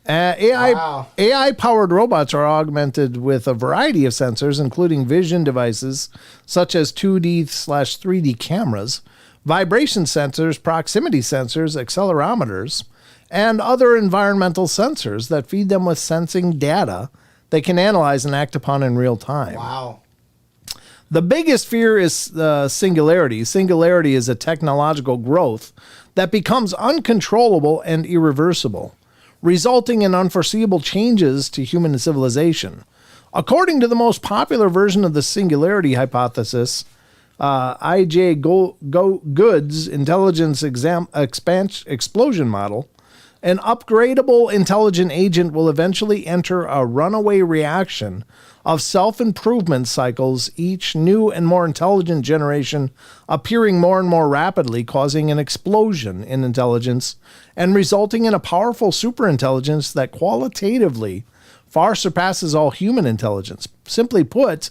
Wow. AI-powered robots are augmented with a variety of sensors, including vision devices such as 2D/3D cameras, vibration sensors, proximity sensors, accelerometers, and other environmental sensors that feed them with sensing data they can analyze and act upon in real time. Wow. The biggest fear is singularity. Singularity is a technological growth that becomes uncontrollable and irreversible, resulting in unforeseeable changes to human civilization. According to the most popular version of the singularity hypothesis, Goods intelligence explosion model, an upgradable intelligent agent will eventually enter a runaway reaction of self-improvement cycles, each new and more intelligent generation appearing more and more rapidly, causing an explosion in intelligence and resulting in a powerful superintelligence that qualitatively far surpasses all human intelligence. Simply put,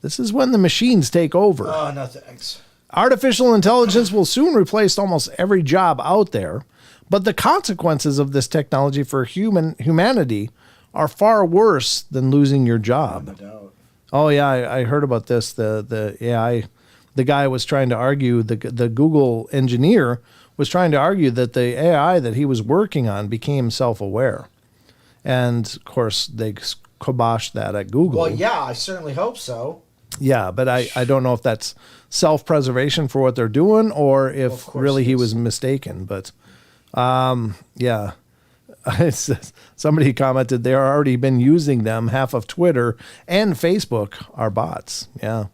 this is when the machines take over. Oh, no thanks. Artificial intelligence will soon replace almost every job out there, but the consequences of this technology for humanity are far worse than losing your job. No doubt. Oh yeah, I heard about this. The AI, the guy was trying to argue, the Google engineer was trying to argue that the AI that he was working on became self-aware, and of course they kiboshed that at Google. Well, yeah, I certainly hope so. Yeah, but I don't know if that's self-preservation for what they're doing or if really he was mistaken. But yeah. Somebody commented they are already been using them. Half of Twitter and Facebook are bots. Yeah,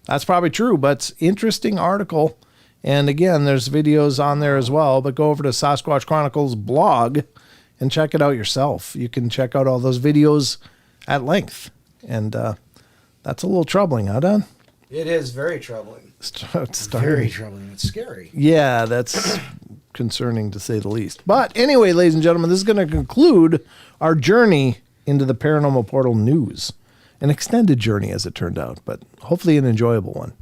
that's probably true, but interesting article. And again, there's videos on there as well, but go over to Sasquatch Chronicles blog and check it out yourself. You can check out all those videos at length. And that's a little troubling, huh, Don? It is very troubling. It's Very troubling. It's scary. Yeah, that's concerning to say the least. But anyway, ladies and gentlemen, this is going to conclude our journey into the Paranormal Portal news. An extended journey, as it turned out, but hopefully an enjoyable one.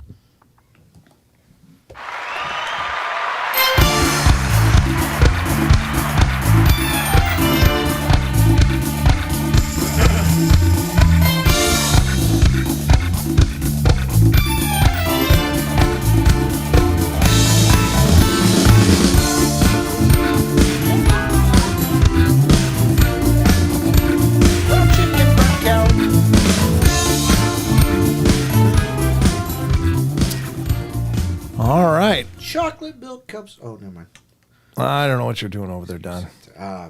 All right. Chocolate milk cups. Oh, never mind. I don't know what you're doing over there, Don. Yeah.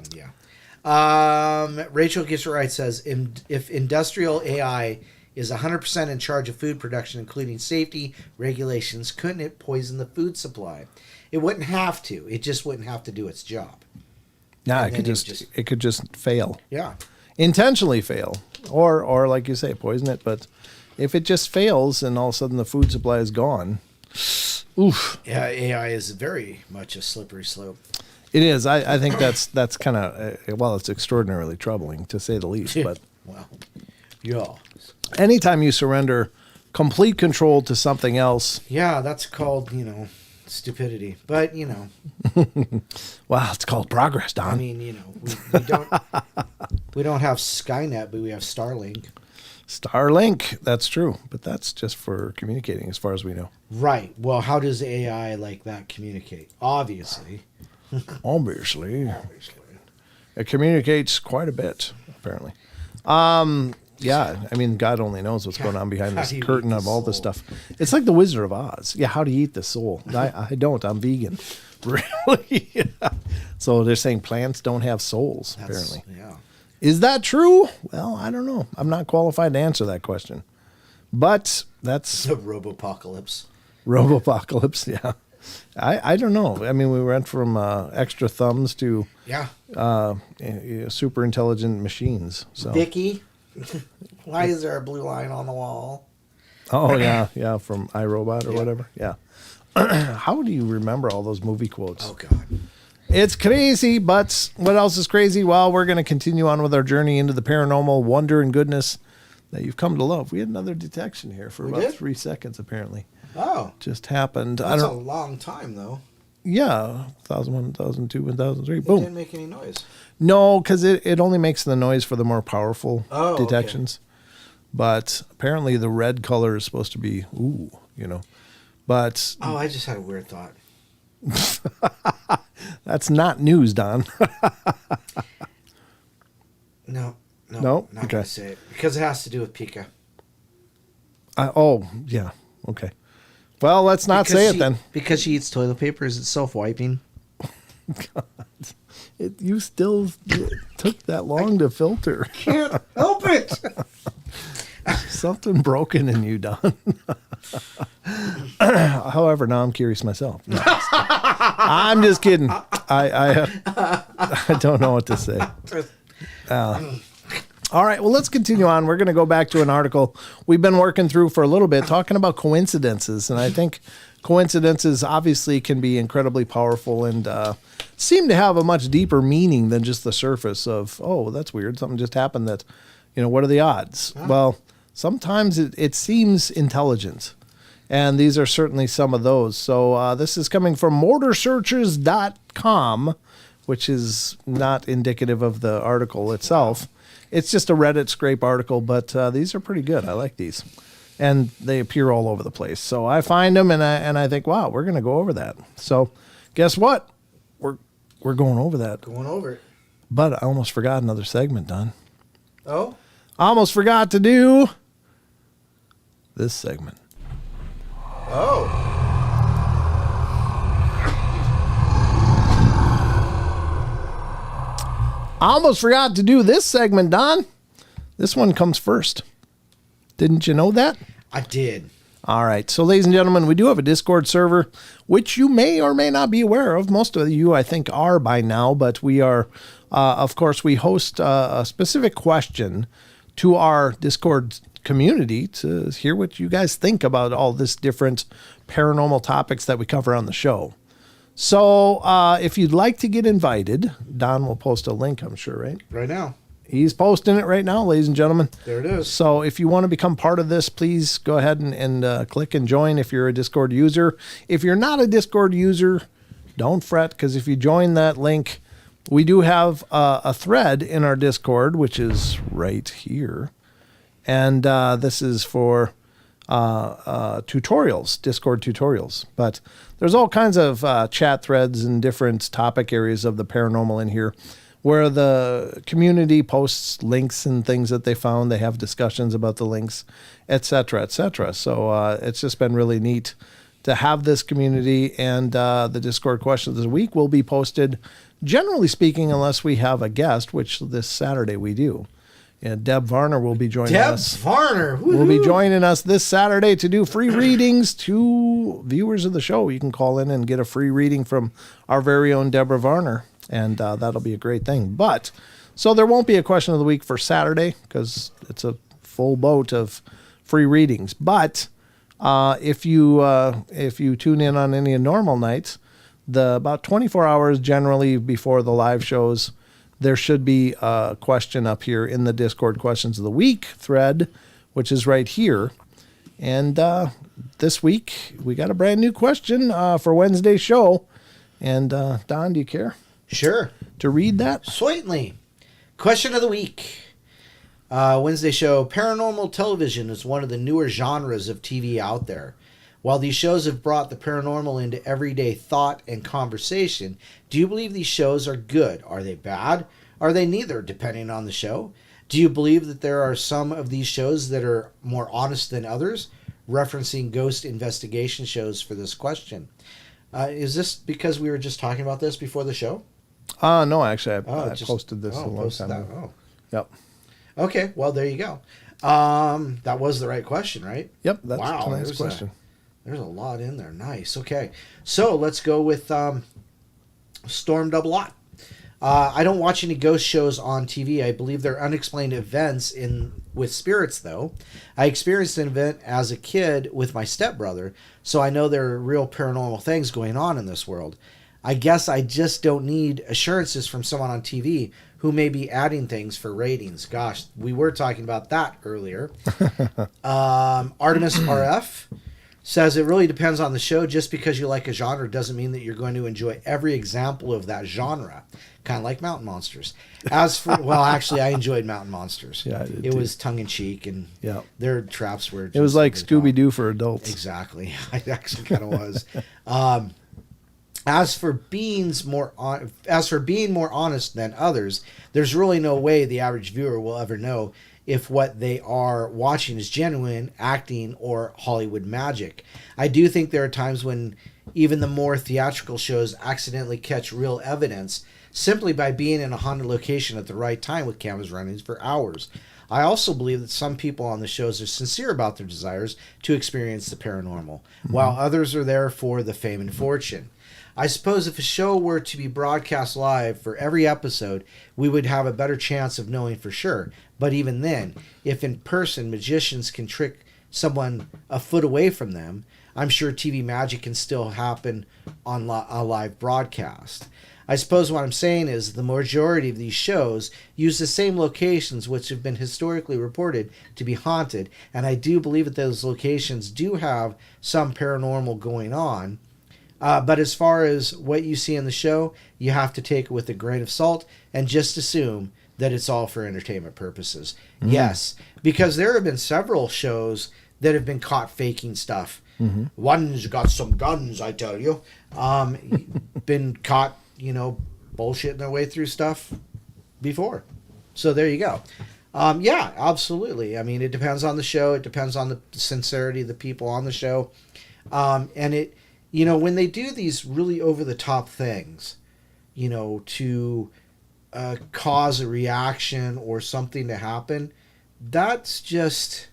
Rachel Gisserite says, if industrial AI is 100% in charge of food production, including safety regulations, couldn't it poison the food supply? It wouldn't have to. It just wouldn't have to do its job. Yeah, And it could just fail. Yeah. Intentionally fail. Or like you say, poison it. But if it just fails and all of a sudden the food supply is gone, oof. Yeah, AI is very much a slippery slope. It is. I think that's kind of, well, it's extraordinarily troubling, to say the least. But Well, yeah. anytime you surrender complete control to something else, Yeah, that's called, stupidity. But, wow, it's called progress, Don. I mean, we don't have Skynet, but we have Starlink. Starlink, that's true. But that's just for communicating as far as we know. Right. Well, how does AI like that communicate? Obviously. Obviously. It communicates quite a bit, apparently. Yeah, I mean, God only knows what's going on behind this curtain of all this stuff. It's like the Wizard of Oz. Yeah, how do you eat the soul? I don't. I'm vegan. Really? Yeah. So they're saying plants don't have souls, apparently. Yeah. Is that true? Well, I don't know. I'm not qualified to answer that question. But that's... The Robopocalypse. Robopocalypse, yeah. I don't know. I mean, we went from extra thumbs to super intelligent machines. So. Vicky, why is there a blue line on the wall? Oh, yeah, from iRobot or whatever. Yeah. How do you remember all those movie quotes? Oh, God. It's crazy, but what else is crazy? Well, we're going to continue on with our journey into the paranormal wonder and goodness that you've come to love. We had another detection here for about 3 seconds, apparently. Oh. Just happened. That's a long time, though. Yeah. 2001, 2002, 2003. It Boom. didn't make any noise. No, because it only makes the noise for the more powerful detections. Okay. But apparently the red color is supposed to be, But... Oh, I just had a weird thought. That's not news, Don. No. No? Not Okay. going to say it. Because it has to do with Pika. Yeah. Okay. Well, let's not say it then. Because she eats toilet paper, is it self-wiping? God. You still took that long to filter. Can't help it. Something broken in you, Don. However, now I'm curious myself. No, I'm just kidding. I don't know what to say. All right, well, let's continue on. We're going to go back to an article we've been working through for a little bit, talking about coincidences. And I think coincidences obviously can be incredibly powerful and seem to have a much deeper meaning than just the surface of, oh, that's weird. Something just happened that, what are the odds? Huh? Well, sometimes it seems intelligent. And these are certainly some of those. So this is coming from mortarsearchers.com, which is not indicative of the article itself. It's just a Reddit scrape article, but these are pretty good. I like these. And they appear all over the place. So I find them and I think, wow, we're going to go over that. So guess what? We're going over that. Going over it. But I almost forgot another segment, Don. Oh? I almost forgot to do this segment. Oh. I almost forgot to do this segment, Don. This one comes first. Didn't you know that? I did. All right. So, ladies and gentlemen, we do have a Discord server, which you may or may not be aware of. Most of you, I think, are by now. But we are, of course, we host a specific question to our Discord community to hear what you guys think about all this different paranormal topics that we cover on the show. So if you'd like to get invited, Don will post a link, I'm sure, right? Right now. He's posting it right now, ladies and gentlemen. There it is. So if you want to become part of this, please go ahead and click and join if you're a Discord user. If you're not a Discord user, don't fret, because if you join that link, we do have a thread in our Discord, which is right here. And this is for tutorials, Discord tutorials. But there's all kinds of chat threads and different topic areas of the paranormal in here where the community posts links and things that they found. They have discussions about the links, et cetera, et cetera. So it's just been really neat to have this community. And the Discord questions of the week will be posted, generally speaking, unless we have a guest, which this Saturday we do. And Deb Varner will be joining us. Deb Varner will be joining us this Saturday to do free readings to viewers of the show. You can call in and get a free reading from our very own Deborah Varner, and that'll be a great thing. But so there won't be a question of the week for Saturday because it's a full boat of free readings. But if you tune in on any normal nights, about 24 hours generally before the live shows, there should be a question up here in the Discord questions of the week thread, which is right here. And this week, we got a brand new question for Wednesday's show. And Don, do you care? Sure. To read that? Certainly. Question of the week. Wednesday show. Paranormal television is one of the newer genres of TV out there. While these shows have brought the paranormal into everyday thought and conversation, do you believe these shows are good? Are they bad? Are they neither, depending on the show? Do you believe that there are some of these shows that are more honest than others? Referencing ghost investigation shows for this question. Is this because we were just talking about this before the show? No, actually, I posted this a long time ago. Yep. Okay, well, there you go. That was the right question, right? Yep, that's tonight's question. There's a lot in there. Nice. Okay. So let's go with Storm Double Lot. I don't watch any ghost shows on TV. I believe they're unexplained events with spirits, though. I experienced an event as a kid with my stepbrother, so I know there are real paranormal things going on in this world. I guess I just don't need assurances from someone on TV who may be adding things for ratings. Gosh, we were talking about that earlier. Artemis RF says it really depends on the show. Just because you like a genre doesn't mean that you're going to enjoy every example of that genre. Kind of like Mountain Monsters. As for, well, actually, I enjoyed Mountain Monsters. Yeah, I did It too. Was tongue-in-cheek, and their traps were just... It was like Scooby-Doo for adults. Exactly. It actually kind of was. As for being more honest than others, there's really no way the average viewer will ever know if what they are watching is genuine acting or Hollywood magic. I do think there are times when even the more theatrical shows accidentally catch real evidence simply by being in a haunted location at the right time with cameras running for hours. I also believe that some people on the shows are sincere about their desires to experience the paranormal, while others are there for the fame and fortune. I suppose if a show were to be broadcast live for every episode, we would have a better chance of knowing for sure. But even then, if in person magicians can trick someone a foot away from them, I'm sure TV magic can still happen on a live broadcast. I suppose what I'm saying is the majority of these shows use the same locations which have been historically reported to be haunted, and I do believe that those locations do have some paranormal going on. But as far as what you see in the show, you have to take it with a grain of salt and just assume that it's all for entertainment purposes. Yes, because there have been several shows that have been caught faking stuff. One's got some guns, I tell you. Been caught, bullshitting their way through stuff before. So there you go. Yeah, absolutely. I mean, it depends on the show. It depends on the sincerity of the people on the show. And it, when they do these really over-the-top things, to cause a reaction or something to happen, that's just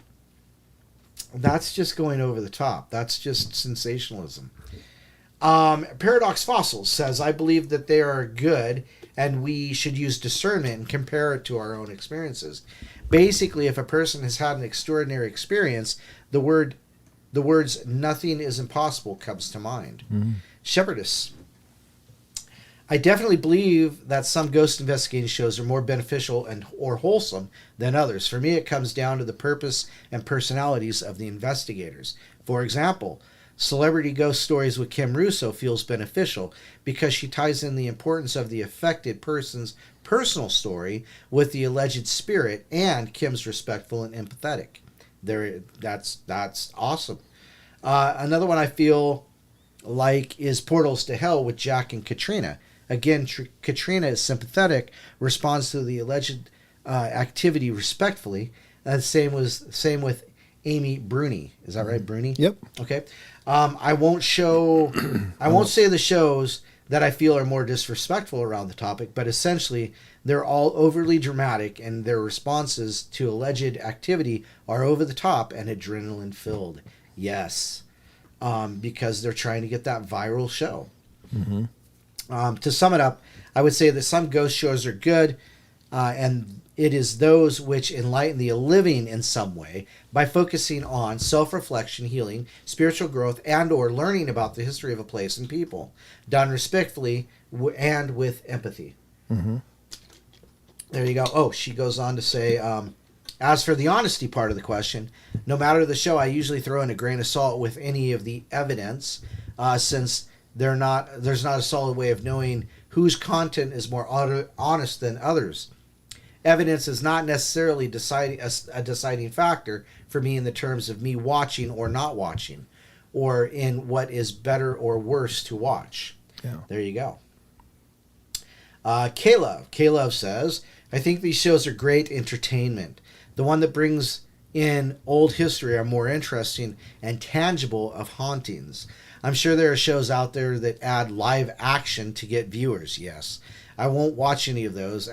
going over the top. That's just sensationalism. Paradox Fossils says, I believe that they are good and we should use discernment and compare it to our own experiences. Basically, if a person has had an extraordinary experience, the words "nothing is impossible" comes to mind. Shepherdess. I definitely believe that some ghost investigating shows are more beneficial or wholesome than others. For me, it comes down to the purpose and personalities of the investigators. For example, Celebrity Ghost Stories with Kim Russo feels beneficial because she ties in the importance of the affected person's personal story with the alleged spirit, and Kim's respectful and empathetic. That's awesome. Another one I feel like is Portals to Hell with Jack and Katrina. Again, Katrina is sympathetic, responds to the alleged activity respectfully. Same with Amy Bruni. Is that right, Bruni? Yep. Okay. I won't say the shows that I feel are more disrespectful around the topic, but essentially they're all overly dramatic and their responses to alleged activity are over the top and adrenaline filled. Yes. Because they're trying to get that viral show. To sum it up, I would say that some ghost shows are good, and it is those which enlighten the living in some way by focusing on self-reflection, healing, spiritual growth, and or learning about the history of a place and people, done respectfully and with empathy. There you go. Oh, she goes on to say, as for the honesty part of the question, no matter the show, I usually throw in a grain of salt with any of the evidence, since there's not a solid way of knowing whose content is more honest than others. Evidence is not necessarily a deciding factor for me in the terms of me watching or not watching, or in what is better or worse to watch. Yeah. There you go. K-Love says, I think these shows are great entertainment. The one that brings in old history are more interesting and tangible of hauntings. I'm sure there are shows out there that add live action to get viewers, yes. I won't watch any of those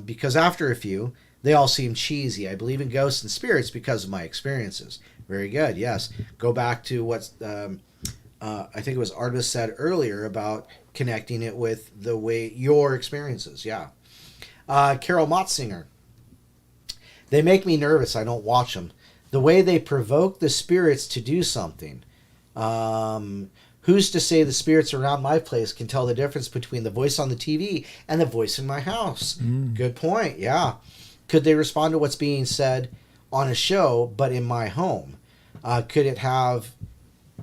because after a few, they all seem cheesy. I believe in ghosts and spirits because of my experiences. Very good, yes. Go back to what I think it was Artemis said earlier about connecting it with the way your experiences, yeah. Carol Motzinger. They make me nervous. I don't watch them. The way they provoke the spirits to do something. Who's to say the spirits around my place can tell the difference between the voice on the TV and the voice in my house? Good point, yeah. Could they respond to what's being said on a show, but in my home? Could it have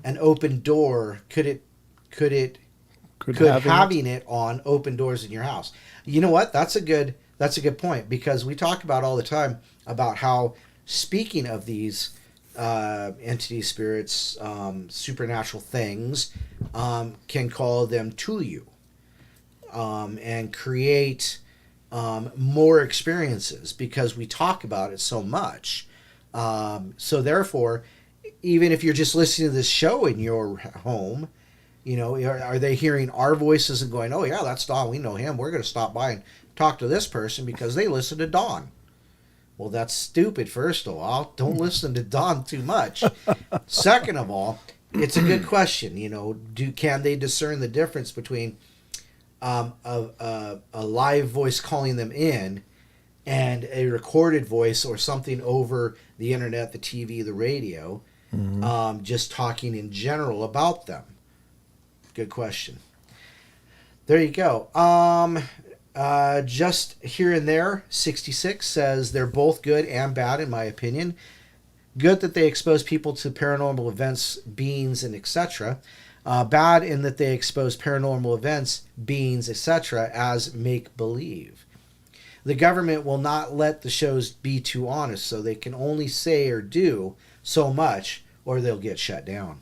an open door? Could having it on open doors in your house? You know what? That's a good point, because we talk about all the time about how, speaking of these entity spirits, supernatural things, can call them to you and create more experiences, because we talk about it so much. So therefore, even if you're just listening to this show in your home, You know, are they hearing our voices and going, oh, yeah, that's Don. We know him. We're going to stop by and talk to this person because they listen to Don. Well, that's stupid, first of all. Don't listen to Don too much. Second of all, it's a good question. You know, can they discern the difference between a live voice calling them in and a recorded voice or something over the internet, the TV, the radio, just talking in general about them? Good question. There you go. Just here and there, 66 says they're both good and bad in my opinion. Good that they expose people to paranormal events, beings, and etc. Bad in that they expose paranormal events, beings, etc. as make-believe. The government will not let the shows be too honest, so they can only say or do so much or they'll get shut down.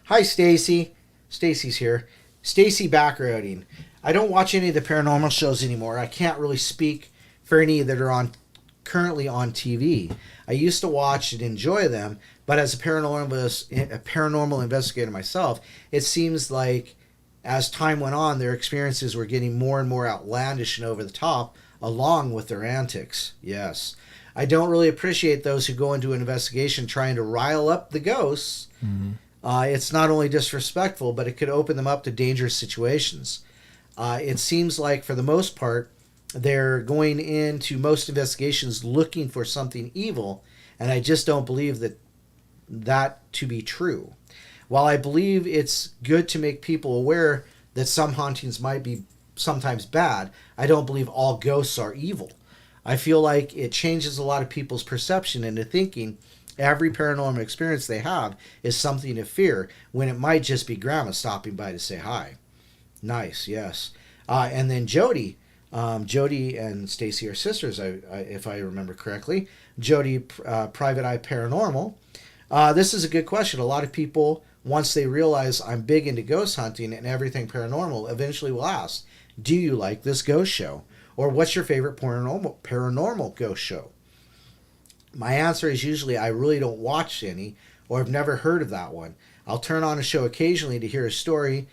Hi, Stacy. Stacy's here. Stacy backroading. I don't watch any of the paranormal shows anymore. I can't really speak for any that are currently on TV. I used to watch and enjoy them, but as a paranormal investigator myself, it seems like as time went on, their experiences were getting more and more outlandish and over the top, along with their antics. Yes. I don't really appreciate those who go into an investigation trying to rile up the ghosts. It's not only disrespectful, but it could open them up to dangerous situations. It seems like, for the most part, they're going into most investigations looking for something evil, and I just don't believe that to be true. While I believe it's good to make people aware that some hauntings might be sometimes bad, I don't believe all ghosts are evil. I feel like it changes a lot of people's perception into thinking every paranormal experience they have is something to fear, when it might just be grandma stopping by to say hi. Nice, yes. And then Jody and Stacy are sisters, if I remember correctly. Jody, Private Eye Paranormal. This is a good question. A lot of people, once they realize I'm big into ghost hunting and everything paranormal, eventually will ask, do you like this ghost show? Or what's your favorite paranormal ghost show? My answer is usually I really don't watch any, or I've never heard of that one. I'll turn on a show occasionally to hear a story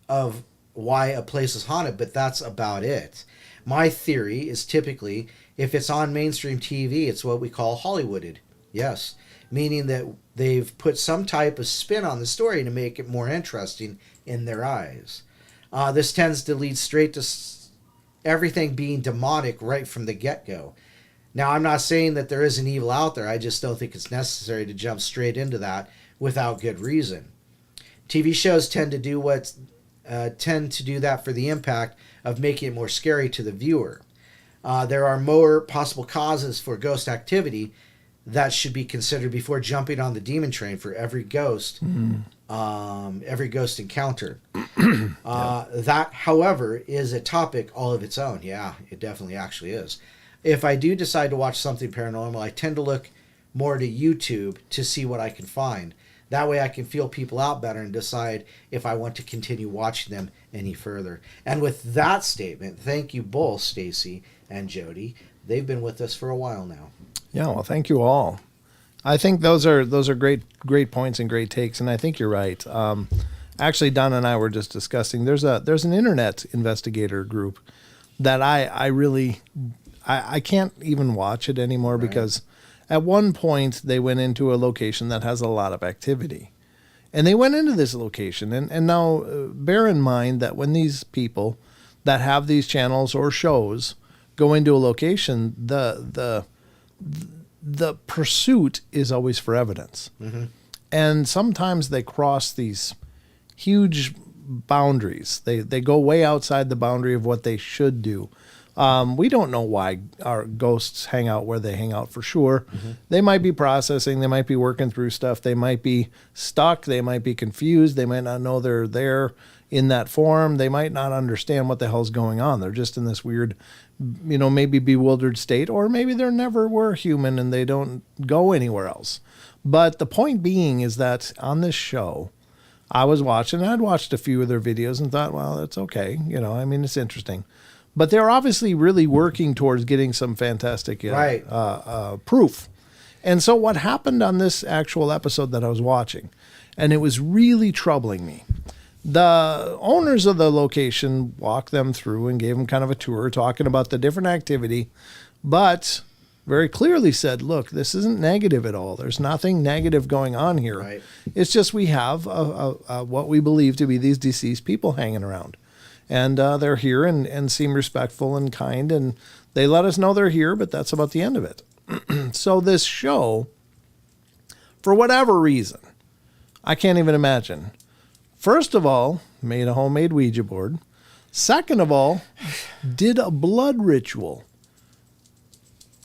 of why a place is haunted, but that's about it. My theory is typically, if it's on mainstream TV, it's what we call Hollywooded. Yes, meaning that they've put some type of spin on the story to make it more interesting in their eyes. This tends to lead straight to everything being demonic right from the get-go. Now, I'm not saying that there isn't evil out there. I just don't think it's necessary to jump straight into that without good reason. TV shows tend to do that for the impact of making it more scary to the viewer. There are more possible causes for ghost activity that should be considered before jumping on the demon train for every ghost encounter. That, however, is a topic all of its own. Yeah, it definitely actually is. If I do decide to watch something paranormal, I tend to look more to YouTube to see what I can find. That way I can feel people out better and decide if I want to continue watching them any further. And with that statement, thank you both, Stacy and Jody. They've been with us for a while now. Yeah, well, thank you all. I think those are great points and great takes, and I think you're right. Actually, Don and I were just discussing. There's an internet investigator group that I can't even watch it anymore, right? Because at one point they went into a location that has a lot of activity, and they went into this location, and now bear in mind that when these people that have these channels or shows go into a location, the pursuit is always for evidence. And sometimes they cross these huge boundaries. They go way outside the boundary of what they should do. We don't know why our ghosts hang out where they hang out for sure. They might be processing. They might be working through stuff. They might be stuck. They might be confused. They might not know they're there in that form. They might not understand what the hell's going on. They're just in this weird, maybe bewildered state, or maybe they never were human and they don't go anywhere else. But the point being is that on this show, I was watching, and I'd watched a few of their videos and thought, well, that's okay. It's interesting. But they're obviously really working towards getting some fantastic proof. And so what happened on this actual episode that I was watching, and it was really troubling me. The owners of the location walked them through and gave them kind of a tour talking about the different activity, but very clearly said, look, this isn't negative at all. There's nothing negative going on here. Right. It's just we have what we believe to be these deceased people hanging around. And they're here and seem respectful and kind, and they let us know they're here, but that's about the end of it. So this show, for whatever reason, I can't even imagine. First of all, made a homemade Ouija board. Second of all, did a blood ritual.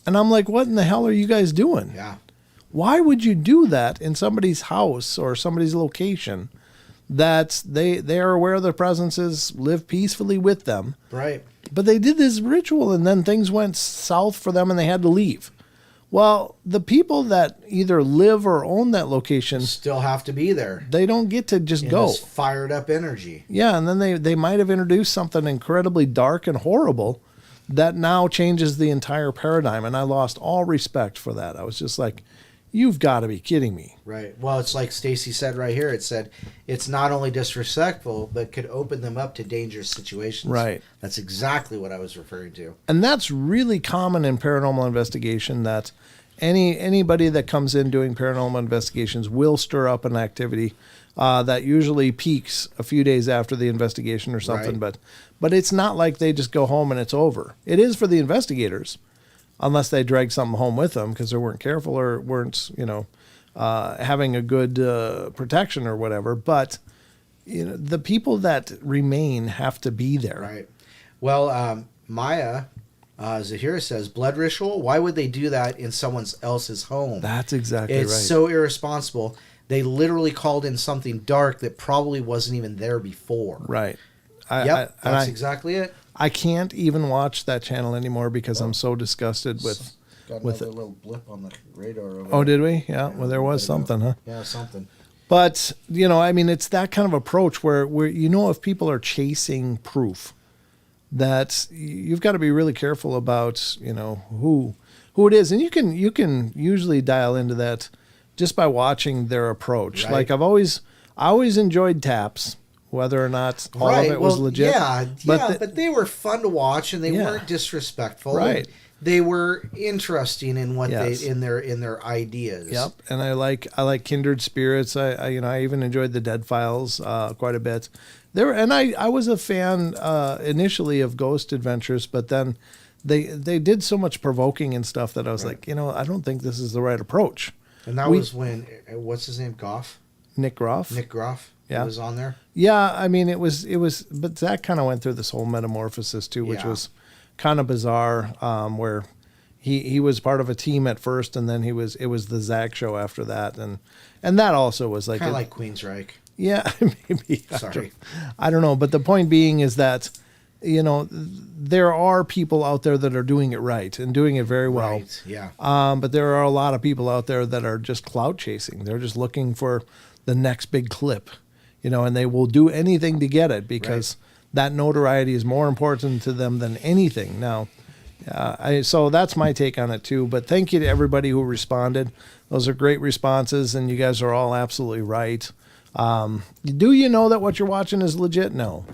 And I'm like, what in the hell are you guys doing? Yeah. Why would you do that in somebody's house or somebody's location that they are aware of their presences, live peacefully with them? Right. But they did this ritual and then things went south for them and they had to leave. Well, the people that either live or own that location, Still have to be there. they don't get to just In go. this fired up energy. Yeah, and then they might have introduced something incredibly dark and horrible that now changes the entire paradigm. And I lost all respect for that. I was just like, you've got to be kidding me. Right. Well, it's like Stacy said right here. It said it's not only disrespectful, but could open them up to dangerous situations. Right. That's exactly what I was referring to. And that's really common in paranormal investigation, that anybody that comes in doing paranormal investigations will stir up an activity that usually peaks a few days after the investigation or something. Right. But it's not like they just go home and it's over. It is for the investigators, unless they drag something home with them because they weren't careful or weren't, having a good protection or whatever. But the people that remain have to be there. Right. Well, Maya Zahira says, blood ritual? Why would they do that in someone else's home? That's exactly It's right. so irresponsible. They literally called in something dark that probably wasn't even there before. Right. That's exactly it. I can't even watch that channel anymore because I'm so disgusted with. Got with another little blip on the radar over Oh, there. did we? Yeah. Well, there was something, huh? Yeah, something. But it's that kind of approach where if people are chasing proof, that you've got to be really careful about who it is, and you can usually dial into that just by watching their approach. Right. Like I always enjoyed taps, whether or not all of it was legit. Yeah, but they were fun to watch, and they Yeah. weren't disrespectful. Right. They were interesting in what Yes. they in their ideas. Yep, and I like kindred spirits. I even enjoyed the Dead Files quite a bit. I was a fan initially of Ghost Adventures, but then they did so much provoking and stuff that I was like, I don't think this is the right approach. And that was when what's his name? Goff? Nick Groff. Nick Groff. Yeah. Was on there. Yeah, I mean it was, but Zach kind of went through this whole metamorphosis too, which Yeah. was kind of bizarre. Where he was part of a team at first, and then it was the Zach show after that, and that also was like Kind of like Queensryche. yeah, maybe. Sorry. I don't know, but the point being is that there are people out there that are doing it right and doing it very well. Right. Yeah. But there are a lot of people out there that are just clout chasing. They're just looking for the next big clip, and they will do anything to get it because that notoriety is more important to them than anything. Now, so that's my take on it too. But thank you to everybody who responded. Those are great responses, and you guys are all absolutely right. Do you know that what you're watching is legit? No.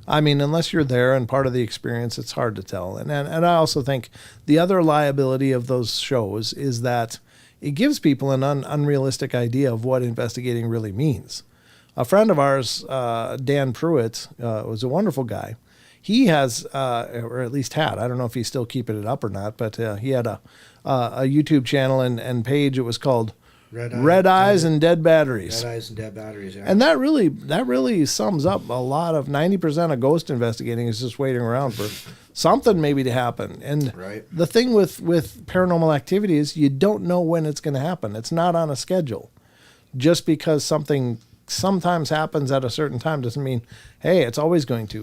I mean, unless you're there and part of the experience, it's hard to tell. And I also think the other liability of those shows is that it gives people an unrealistic idea of what investigating really means. A friend of ours, Dan Pruitt, was a wonderful guy. He has, or at least had, I don't know if he's still keeping it up or not, but he had a YouTube channel and page. It was called Red Eyes and Dead Batteries. Red Eyes and Dead Batteries. Yeah. And that really sums up a lot of 90% of ghost investigating is just waiting around for something maybe to happen. And the thing with paranormal activity is you don't know when it's going to happen. It's not on a schedule. Just because something sometimes happens at a certain time doesn't mean, hey, it's always going to.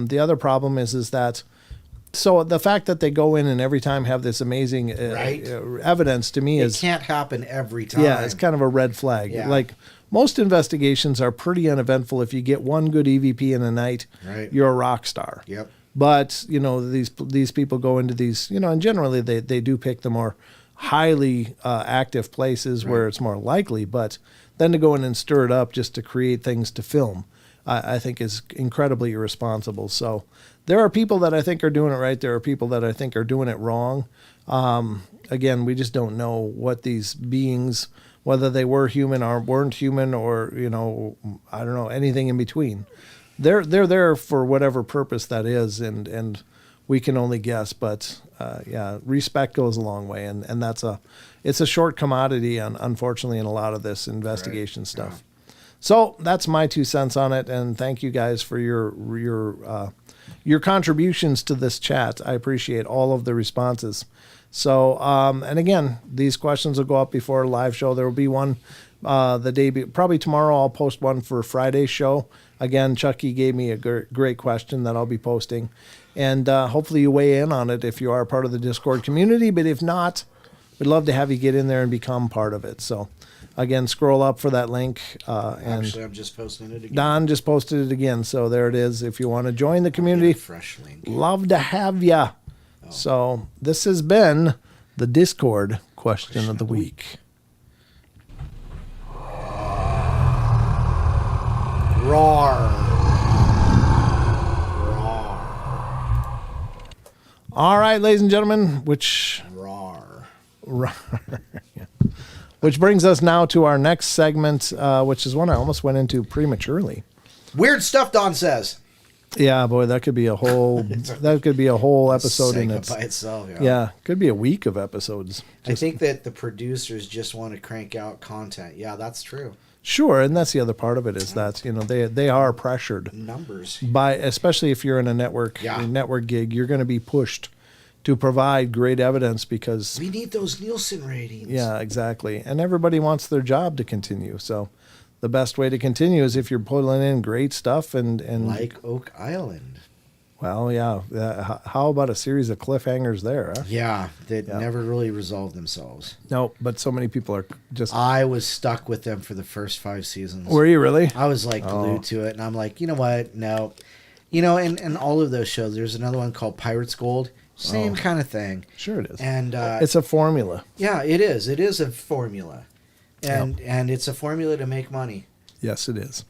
The other problem is that, so the fact that they go in and every time have this amazing evidence to me it can't happen every time. Yeah, it's kind of a red flag. Yeah. Like most investigations are pretty uneventful. If you get one good EVP in a night, you're a rock star. Yep. But these people go into these, and generally they do pick the more highly active places where it's more likely, but then to go in and stir it up just to create things to film, I think is incredibly irresponsible. So there are people that I think are doing it right. There are people that I think are doing it wrong. Again, we just don't know what these beings, whether they were human or weren't human, or, you know, I don't know, anything in between. They're there for whatever purpose that is, and we can only guess. But yeah, respect goes a long way, and it's a short commodity, unfortunately, in a lot of this investigation stuff. Yeah. So that's my 2 cents on it, and thank you guys for your contributions to this chat. I appreciate all of the responses. So, and again, these questions will go up before a live show. There will be one the day, probably tomorrow. I'll post one for Friday's show. Again, Chucky gave me a great question that I'll be posting. And hopefully you weigh in on it if you are part of the Discord community. But if not, we'd love to have you get in there and become part of it. So, again, scroll up for that link. And actually, I'm just posting it again. Don just posted it again. So there it is. If you want to join the community, fresh link. Love to have you. So this has been the Discord question of the week. Roar. All right, ladies and gentlemen, which brings us now to our next segment, which is one I almost went into prematurely. Weird stuff, Don says. Yeah, boy, that could be a whole episode in it by itself. Yeah, could be a week of episodes. I think that the producers just want to crank out content. Yeah, that's true. Sure, and that's the other part of it is that, you know, they are pressured numbers by, especially if you're in a network gig, you're going to be pushed to provide great evidence because we need those Nielsen ratings. Yeah, exactly, and everybody wants their job to continue. So the best way to continue is if you're pulling in great stuff and like Oak Island. Well, yeah. How about a series of cliffhangers there? Huh? Yeah, that never really resolved themselves. No, but so many people are just... I was stuck with them for the first 5 seasons. Were you really? I was like glued to it, and I'm like, you know what? No. You know, and all of those shows, there's another one called Pirates Gold. Same kind of thing. Sure it is. And it's a formula. Yeah, it is. It is a formula. And it's a formula to make money. Yes, it is.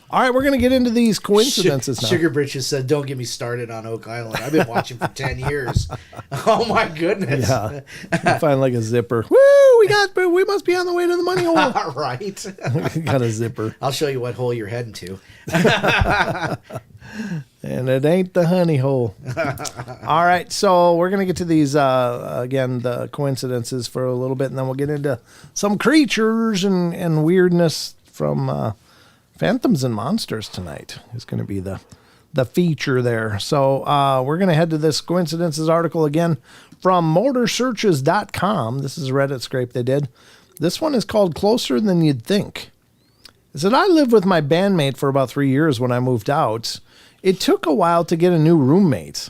All right, we're going to get into these coincidences now. Sugar Britches said, don't get me started on Oak Island. I've been watching for 10 years. Oh, my goodness. Yeah. You find like a zipper. Woo, we must be on the way to the money hole. Right. Got a zipper. I'll show you what hole you're heading to. And it ain't the honey hole. All right, so we're going to get to these, again, the coincidences for a little bit, and then we'll get into some creatures and weirdness from... Phantoms and Monsters tonight is going to be the feature there. So we're going to head to this coincidences article again from motorsearches.com. This is a Reddit scrape they did. This one is called Closer Than You'd Think. It said, I lived with my bandmate for about 3 years when I moved out. It took a while to get a new roommate.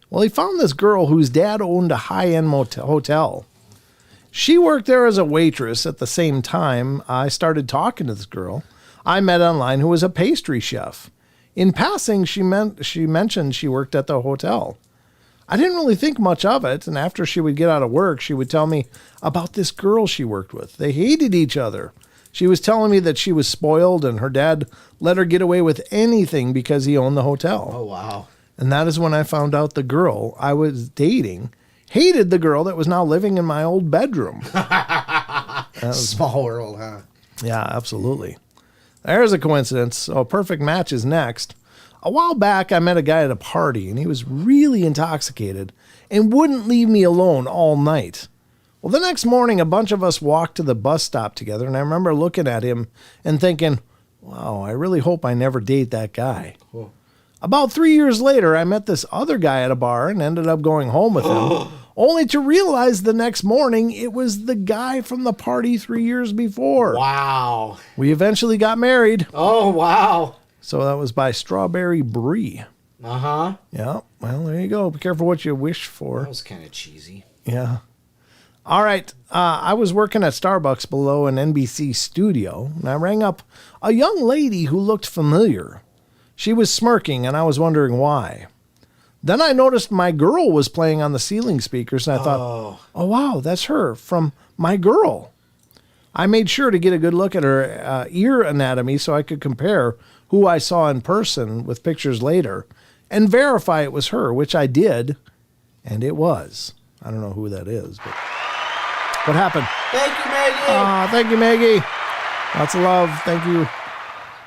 Well, he found this girl whose dad owned a high-end hotel. She worked there as a waitress. At the same time, I started talking to this girl I met online who was a pastry chef. In passing, she mentioned she worked at the hotel. I didn't really think much of it, and after she would get out of work, she would tell me about this girl she worked with. They hated each other. She was telling me that she was spoiled and her dad let her get away with anything because he owned the hotel. Oh, wow. And that is when I found out the girl I was dating hated the girl that was now living in my old bedroom. Small world, huh? Yeah, absolutely. There's a coincidence. So a perfect match is next. A while back, I met a guy at a party, and he was really intoxicated and wouldn't leave me alone all night. Well, the next morning, a bunch of us walked to the bus stop together, and I remember looking at him and thinking, wow, I really hope I never date that guy. Cool. About 3 years later, I met this other guy at a bar and ended up going home with him, only to realize the next morning it was the guy from the party 3 years before. Wow. We eventually got married. Oh, wow. So that was by Strawberry Brie. Uh-huh. Yeah, well, there you go. Be careful what you wish for. That was kind of cheesy. Yeah. All right. I was working at Starbucks below an NBC studio, and I rang up a young lady who looked familiar. She was smirking, and I was wondering why. Then I noticed my girl was playing on the ceiling speakers, and I thought, oh wow, that's her from My Girl. I made sure to get a good look at her ear anatomy so I could compare who I saw in person with pictures later and verify it was her, which I did, and it was. I don't know who that is, but what happened? Thank you, Maggie. Thank you, Maggie. Lots of love. Thank you.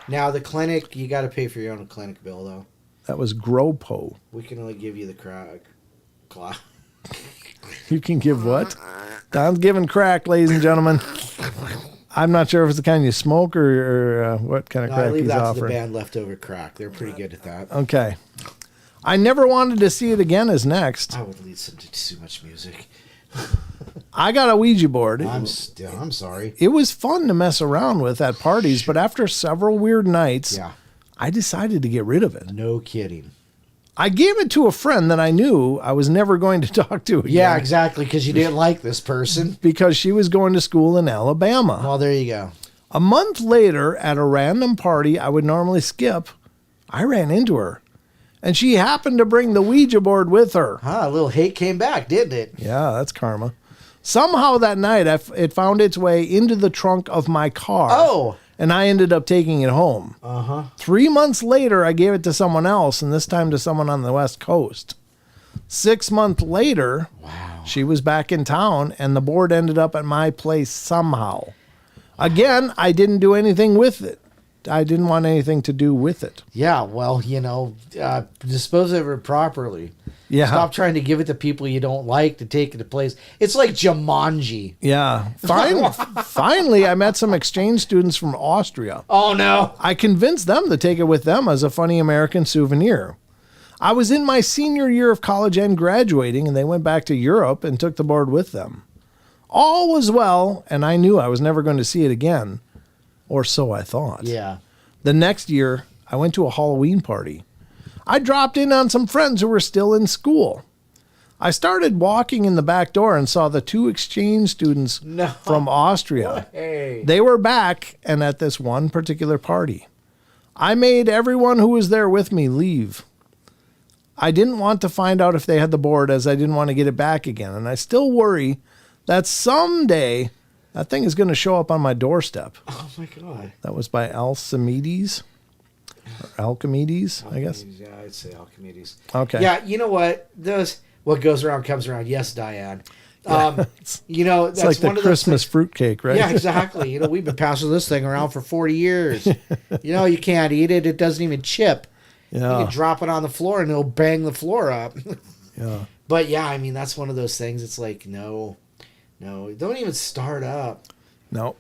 Now, the clinic, you got to pay for your own clinic bill, though. That was Gropo. We can only give you the crack. You can give what? Don's giving crack, ladies and gentlemen. I'm not sure if it's the kind you smoke or what kind of No, crack I leave he's that to the offering. band Leftover Crack. They're pretty good at that. Okay. I never wanted to see it again is next. I would listen to too much music. I got a Ouija board. I'm sorry. It was fun to mess around with at parties, but after several weird nights, Yeah. I decided to get rid of it. No kidding. I gave it to a friend that I knew I was never going to talk to again. Yeah, exactly, because you didn't like this person. Because she was going to school in Alabama. Well, there you go. A month later, at a random party I would normally skip, I ran into her. And she happened to bring the Ouija board with her. A little hate came back, didn't it? Yeah, that's karma. Somehow that night, it found its way into the trunk of my car. Oh. And I ended up taking it home. 3 months later, I gave it to someone else, and this time to someone on the West Coast. 6 months later, she was back in town, and the board ended up at my place somehow. Again, I didn't do anything with it. I didn't want anything to do with it. Yeah, well, dispose of it properly. Yeah. Stop trying to give it to people you don't like to take it to place. It's like Jumanji. Yeah. Finally, I met some exchange students from Austria. Oh, no. I convinced them to take it with them as a funny American souvenir. I was in my senior year of college and graduating, and they went back to Europe and took the board with them. All was well, and I knew I was never going to see it again. Or so I thought. Yeah. The next year, I went to a Halloween party. I dropped in on some friends who were still in school. I started walking in the back door and saw the two exchange students from Austria. Hey. They were back and at this one particular party. I made everyone who was there with me leave. I didn't want to find out if they had the board, as I didn't want to get it back again. And I still worry that someday that thing is going to show up on my doorstep. Oh, my God. That was by Alcimedes. Or Alchimedes, I guess. Yeah, I'd say Alchimedes. Okay. Yeah, you know what? What goes around comes around. Yes, Diane. It's that's like the one of those Christmas things. fruitcake, right? Yeah, exactly. We've been passing this thing around for 40 years. You can't eat it. It doesn't even chip. Yeah. You can drop it on the floor and it'll bang the floor up. Yeah. But yeah, I mean, that's one of those things. It's like, no, don't even start up. No.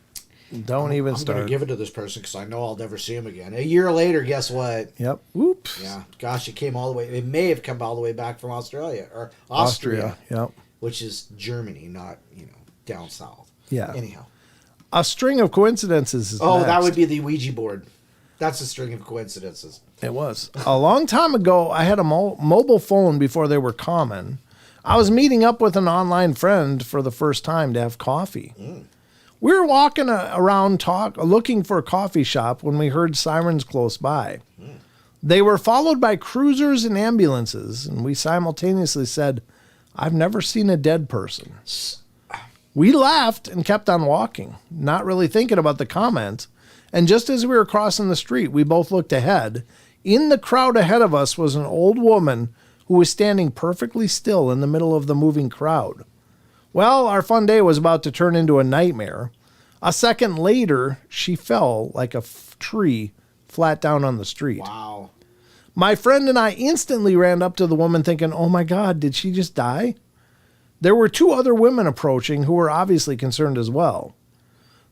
Don't even I'm start. going to give it to this person because I know I'll never see him again. A year later, guess what? Yep. Oops. Yeah. Gosh, it came all the way. It may have come all the way back from Australia or Austria. Yep. Which is Germany, not, down south. Yeah. Anyhow. A string of coincidences is That next. would be the Ouija board. That's a string of coincidences. It was. A long time ago, I had a mobile phone before they were common. I was meeting up with an online friend for the first time to have coffee. We were walking around looking for a coffee shop when we heard sirens close by. They were followed by cruisers and ambulances, and we simultaneously said, "I've never seen a dead person." We laughed and kept on walking, not really thinking about the comment. And just as we were crossing the street, we both looked ahead. In the crowd ahead of us was an old woman who was standing perfectly still in the middle of the moving crowd. Well, our fun day was about to turn into a nightmare. A second later, she fell like a tree flat down on the street. Wow. My friend and I instantly ran up to the woman thinking, oh my God, did she just die? There were two other women approaching who were obviously concerned as well.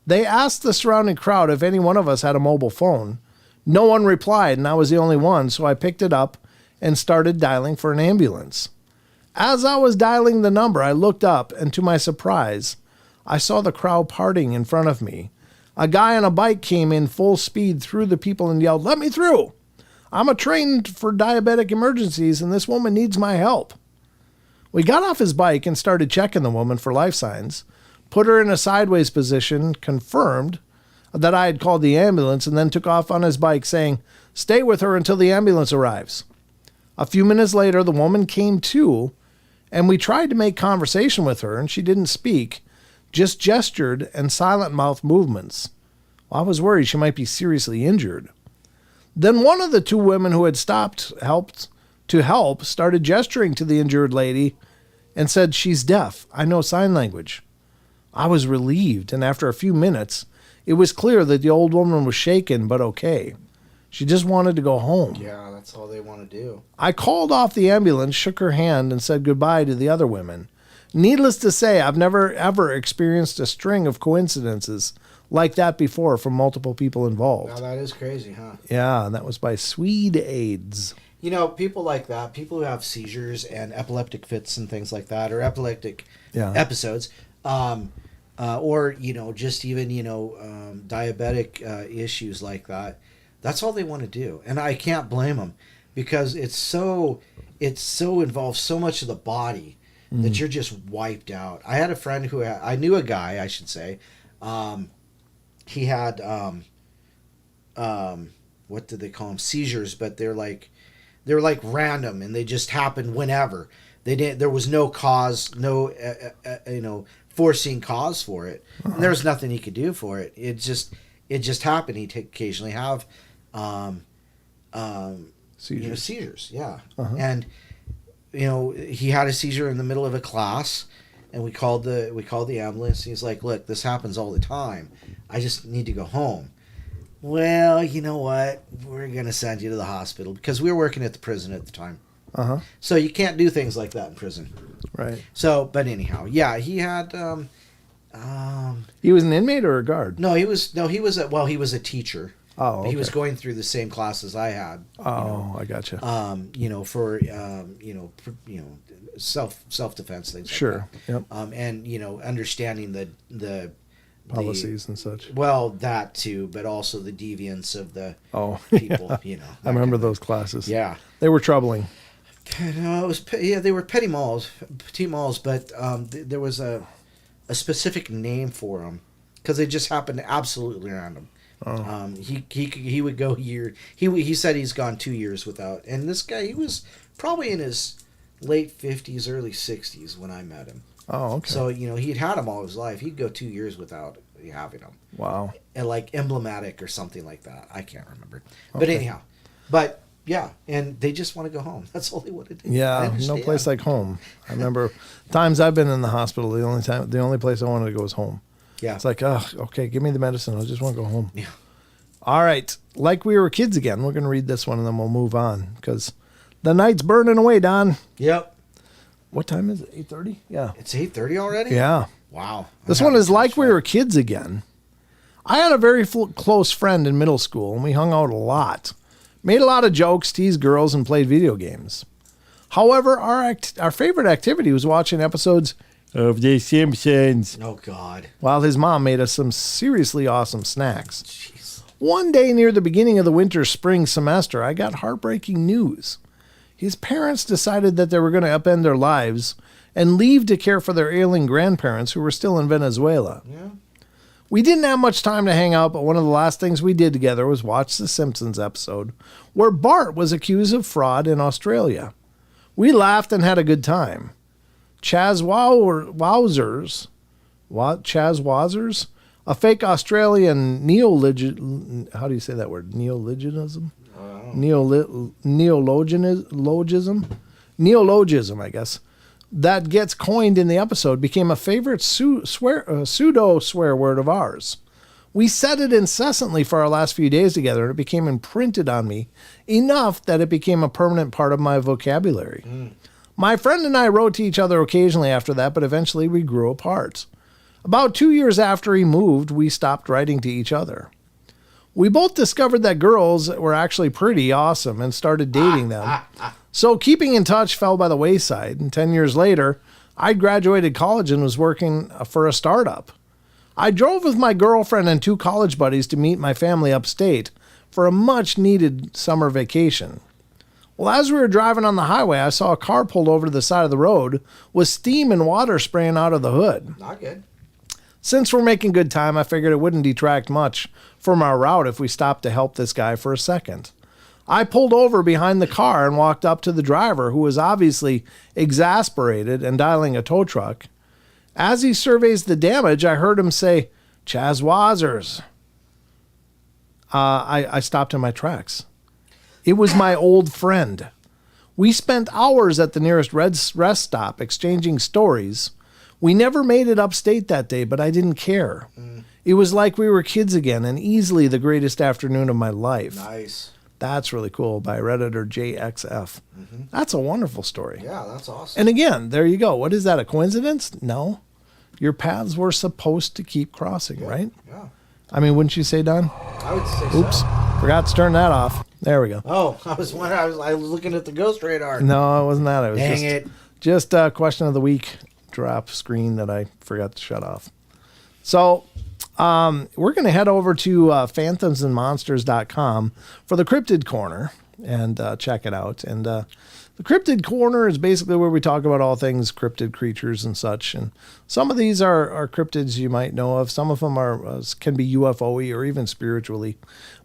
They asked the surrounding crowd if any one of us had a mobile phone. No one replied, and I was the only one, so I picked it up and started dialing for an ambulance. As I was dialing the number, I looked up, and to my surprise, I saw the crowd parting in front of me. A guy on a bike came in full speed through the people and yelled, "Let me through! I'm trained for diabetic emergencies, and this woman needs my help." We got off his bike and started checking the woman for life signs, put her in a sideways position, confirmed that I had called the ambulance, and then took off on his bike saying, "Stay with her until the ambulance arrives." A few minutes later, the woman came to, and we tried to make conversation with her, and she didn't speak, just gestured and silent mouth movements. Well, I was worried she might be seriously injured. Then one of the two women who had stopped to help started gesturing to the injured lady and said, "She's deaf. I know sign language." I was relieved, and after a few minutes, it was clear that the old woman was shaken but okay. She just wanted to go home. Yeah, that's all they want to do. I called off the ambulance, shook her hand, and said goodbye to the other women. Needless to say, I've never ever experienced a string of coincidences like that before from multiple people involved. Now that is crazy, huh? Yeah, and that was by Swede AIDS. You know, people like that, people who have seizures and epileptic fits and things like that, or epileptic episodes, or, you know, just even, you know, diabetic issues like that. That's all they want to do. And I can't blame them, because it involves so much of the body that you're just wiped out. I had a friend I knew a guy, I should say. He had, what did they call them? Seizures, but they're like random, and they just happened whenever. There was no cause, no, foreseen cause for it. And there was nothing he could do for it. It just happened. He'd occasionally have, Seizures. Seizures. Yeah. Uh-huh. And, he had a seizure in the middle of a class, and we called the ambulance. And he's like, "Look, this happens all the time. I just need to go home." Well, you know what? We're going to send you to the hospital, because we were working at the prison at the time. Uh-huh. So you can't do things like that in prison. Right. So, but anyhow, yeah, he had, He was an inmate or a guard? he was a teacher. Oh, okay. He was going through the same classes I had. Oh, I gotcha. For self defense things. Sure. Like that. Yep. And understanding the Policies and such. Well, that too, but also the deviance of the people. Yeah. I remember those classes. Yeah, they were troubling. No, they were petty malls, but there was a specific name for them, because they just happened absolutely random. Oh. He would go year. He said he's gone 2 years without. And this guy, he was probably in his late 50s, early 60s when I met him. Oh, okay. So he'd had them all his life. He'd go 2 years without having them. Wow. And like emblematic or something like that. I can't remember. But anyhow, yeah, and they just want to go home. That's all they want to do. Yeah, no place like home. I remember times I've been in the hospital. The only place I wanted to go was home. Yeah. It's like, oh, okay, give me the medicine. I just want to go home. Yeah. All right. Like we were kids again. We're going to read this one and then we'll move on, because the night's burning away, Don. Yep. What time is it? 8:30? Yeah. It's 8:30 already? Yeah. Wow. This one is like we were kids again. I had a very close friend in middle school, and we hung out a lot. Made a lot of jokes, teased girls, and played video games. However, our favorite activity was watching episodes of The Simpsons. Oh, God. While his mom made us some seriously awesome snacks. Jeez. One day near the beginning of the winter-spring semester, I got heartbreaking news. His parents decided that they were going to upend their lives and leave to care for their ailing grandparents who were still in Venezuela. Yeah. We didn't have much time to hang out, but one of the last things we did together was watch the Simpsons episode where Bart was accused of fraud in Australia. We laughed and had a good time. Chaz Wowzers, a fake Australian neologism, I guess, that gets coined in the episode became a favorite pseudo swear word of ours. We said it incessantly for our last few days together, and it became imprinted on me enough that it became a permanent part of my vocabulary. My friend and I wrote to each other occasionally after that, but eventually we grew apart. About 2 years after he moved, we stopped writing to each other. We both discovered that girls were actually pretty awesome and started dating them. So keeping in touch fell by the wayside, and 10 years later, I graduated college and was working for a startup. I drove with my girlfriend and 2 college buddies to meet my family upstate for a much-needed summer vacation. Well, as we were driving on the highway, I saw a car pulled over to the side of the road with steam and water spraying out of the hood. Not good. Since we're making good time, I figured it wouldn't detract much from our route if we stopped to help this guy for a second. I pulled over behind the car and walked up to the driver, who was obviously exasperated and dialing a tow truck. As he surveys the damage, I heard him say, "Chaz Wazers." I stopped in my tracks. It was my old friend. We spent hours at the nearest rest stop exchanging stories. We never made it upstate that day, but I didn't care. It was like we were kids again, and easily the greatest afternoon of my life. Nice. That's really cool, by Redditor JXF. That's a wonderful story. Yeah, that's awesome. And again, there you go. What is that, a coincidence? No. Your paths were supposed to keep crossing, right? Yeah. I mean, wouldn't you say, Don? I would say Oops. so. Forgot to turn that off. There we go. Oh, I was wondering. I was looking at the ghost radar. No, it wasn't that. It was Dang just a question of the week drop screen that I forgot to shut off. So we're going to head over to phantomsandmonsters.com for the Cryptid Corner and check it out. And the Cryptid Corner is basically where we talk about all things cryptid creatures and such. And some of these are cryptids you might know of. Some of them can be UFO-y or even spiritually.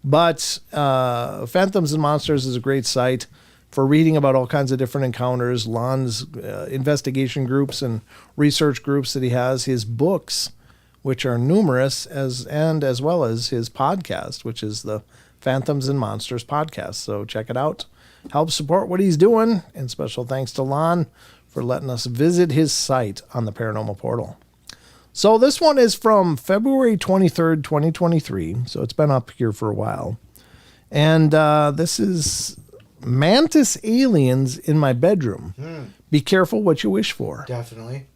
But Phantoms and Monsters is a great site for reading about all kinds of different encounters, Lon's investigation groups and research groups that he has, his books, which are numerous, as well as his podcast, which is the Phantoms and Monsters podcast. So check it out. Help support what he's doing. And special thanks to Lon for letting us visit his site on the Paranormal Portal. So this one is from February 23rd, 2023. So it's been up here for a while. And this is Mantis Aliens in My Bedroom. Be careful what you wish for. Definitely.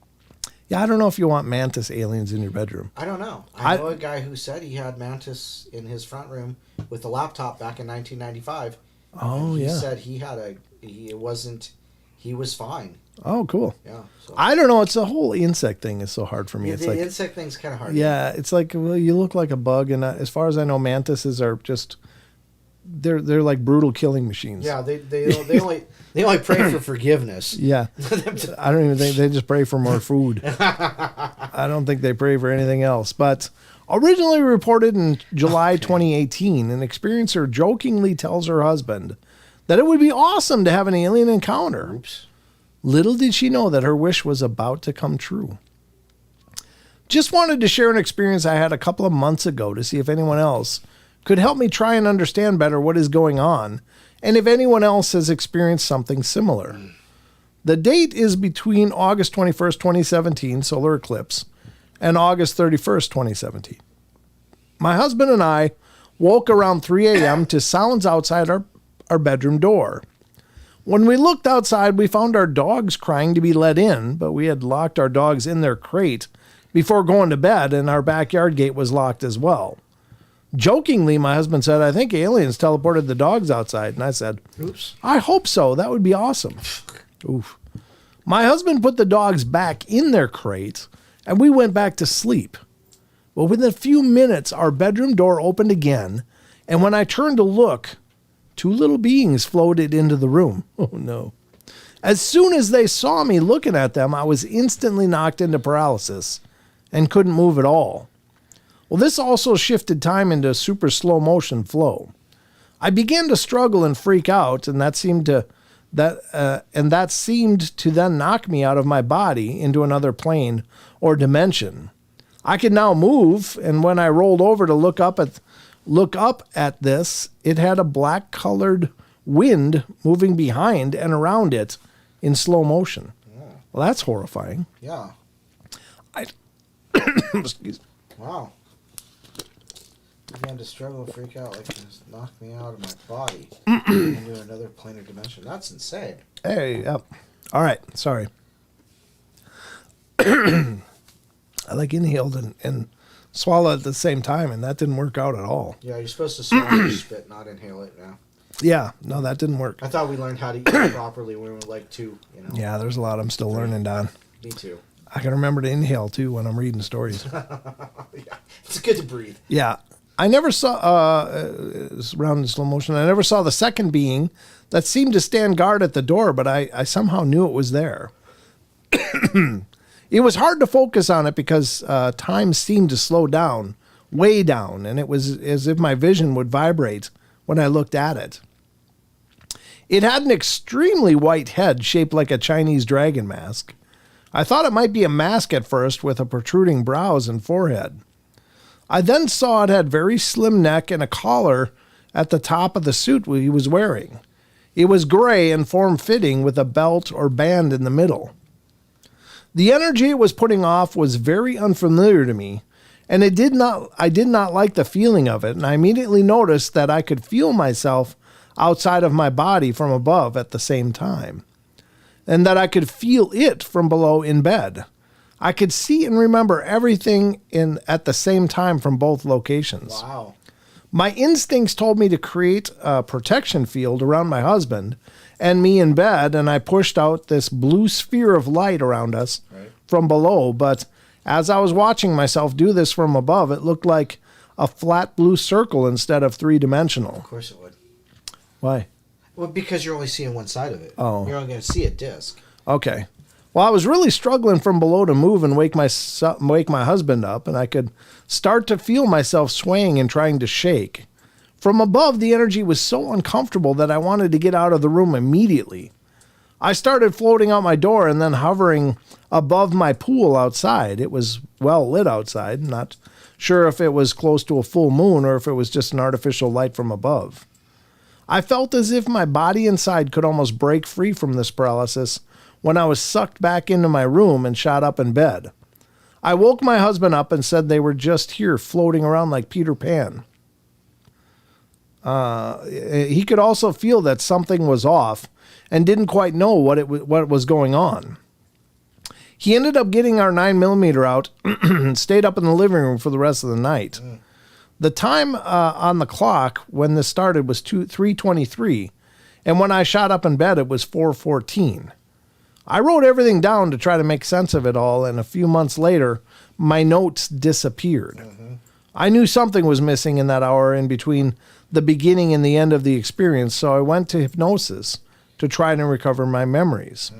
Yeah, I don't know if you want mantis aliens in your bedroom. I don't know. I know a guy who said he had mantis in his front room with a laptop back in 1995. Oh, he yeah. said he was fine. Oh, cool. Yeah. So. I don't know. It's the whole insect thing is so hard for me. Yeah, it's the like insect thing's kind of hard. Yeah, it's like, well, you look like a bug, and as far as I know, mantises are just they're like brutal killing machines. Yeah, they only pray for forgiveness. Yeah, I don't even think they just pray for more food. I don't think they pray for anything else. But originally reported in July 2018, an experiencer jokingly tells her husband that it would be awesome to have an alien encounter. Oops. Little did she know that her wish was about to come true. Just wanted to share an experience I had a couple of months ago to see if anyone else could help me try and understand better what is going on, and if anyone else has experienced something similar. The date is between August 21st, 2017, solar eclipse, and August 31st, 2017. My husband and I woke around 3 a.m. to sounds outside our bedroom door. When we looked outside, we found our dogs crying to be let in, but we had locked our dogs in their crate before going to bed, and our backyard gate was locked as well. Jokingly, my husband said, "I think aliens teleported the dogs outside." And I said, "Oops. I hope so. That would be awesome." Oof. My husband put the dogs back in their crate, and we went back to sleep. Well, within a few minutes, our bedroom door opened again, and when I turned to look, two little beings floated into the room. Oh, no. As soon as they saw me looking at them, I was instantly knocked into paralysis and couldn't move at all. Well, this also shifted time into super slow motion flow. I began to struggle and freak out, and that seemed to then knock me out of my body into another plane or dimension. I could now move, and when I rolled over to look up at this, it had a black-colored wind moving behind and around it in slow motion. Yeah. Well, that's horrifying. Yeah. Excuse me. Wow. Began to struggle and freak out like it just knocked me out of my body into another planar dimension. That's insane. Hey, yep. All right, sorry. I inhaled and swallowed at the same time, and that didn't work out at all. Yeah, you're supposed to swallow your spit, not inhale it now. Yeah, no, that didn't work. I thought we learned how to eat properly when we were like 2, you know. Yeah, there's a lot I'm still learning, Don. Me too. I can remember to inhale, too, when I'm reading stories. Yeah, it's good to breathe. Yeah. I never saw, around in slow motion, I never saw the second being that seemed to stand guard at the door, but I somehow knew it was there. It was hard to focus on it because time seemed to slow down, way down, and it was as if my vision would vibrate when I looked at it. It had an extremely white head shaped like a Chinese dragon mask. I thought it might be a mask at first with a protruding brows and forehead. I then saw it had very slim neck and a collar at the top of the suit he was wearing. It was gray and form-fitting with a belt or band in the middle. The energy it was putting off was very unfamiliar to me, and I did not like the feeling of it, and I immediately noticed that I could feel myself outside of my body from above at the same time, and that I could feel it from below in bed. I could see and remember everything at the same time from both locations. Wow. My instincts told me to create a protection field around my husband and me in bed, and I pushed out this blue sphere of light around us from below. But as I was watching myself do this from above, it looked like a flat blue circle instead of three-dimensional. Of course it would. Why? Well, because you're only seeing one side of it. Oh. You're only going to see a disc. Okay. Well, I was really struggling from below to move and wake my husband up, and I could start to feel myself swaying and trying to shake. From above, the energy was so uncomfortable that I wanted to get out of the room immediately. I started floating out my door and then hovering above my pool outside. It was well lit outside, not sure if it was close to a full moon or if it was just an artificial light from above. I felt as if my body inside could almost break free from this paralysis when I was sucked back into my room and shot up in bed. I woke my husband up and said they were just here floating around like Peter Pan. He could also feel that something was off and didn't quite know what was going on. He ended up getting our 9mm out and stayed up in the living room for the rest of the night. The time on the clock when this started was 3:23, and when I shot up in bed, it was 4:14. I wrote everything down to try to make sense of it all, and a few months later, my notes disappeared. I knew something was missing in that hour in between the beginning and the end of the experience, so I went to hypnosis to try to recover my memories.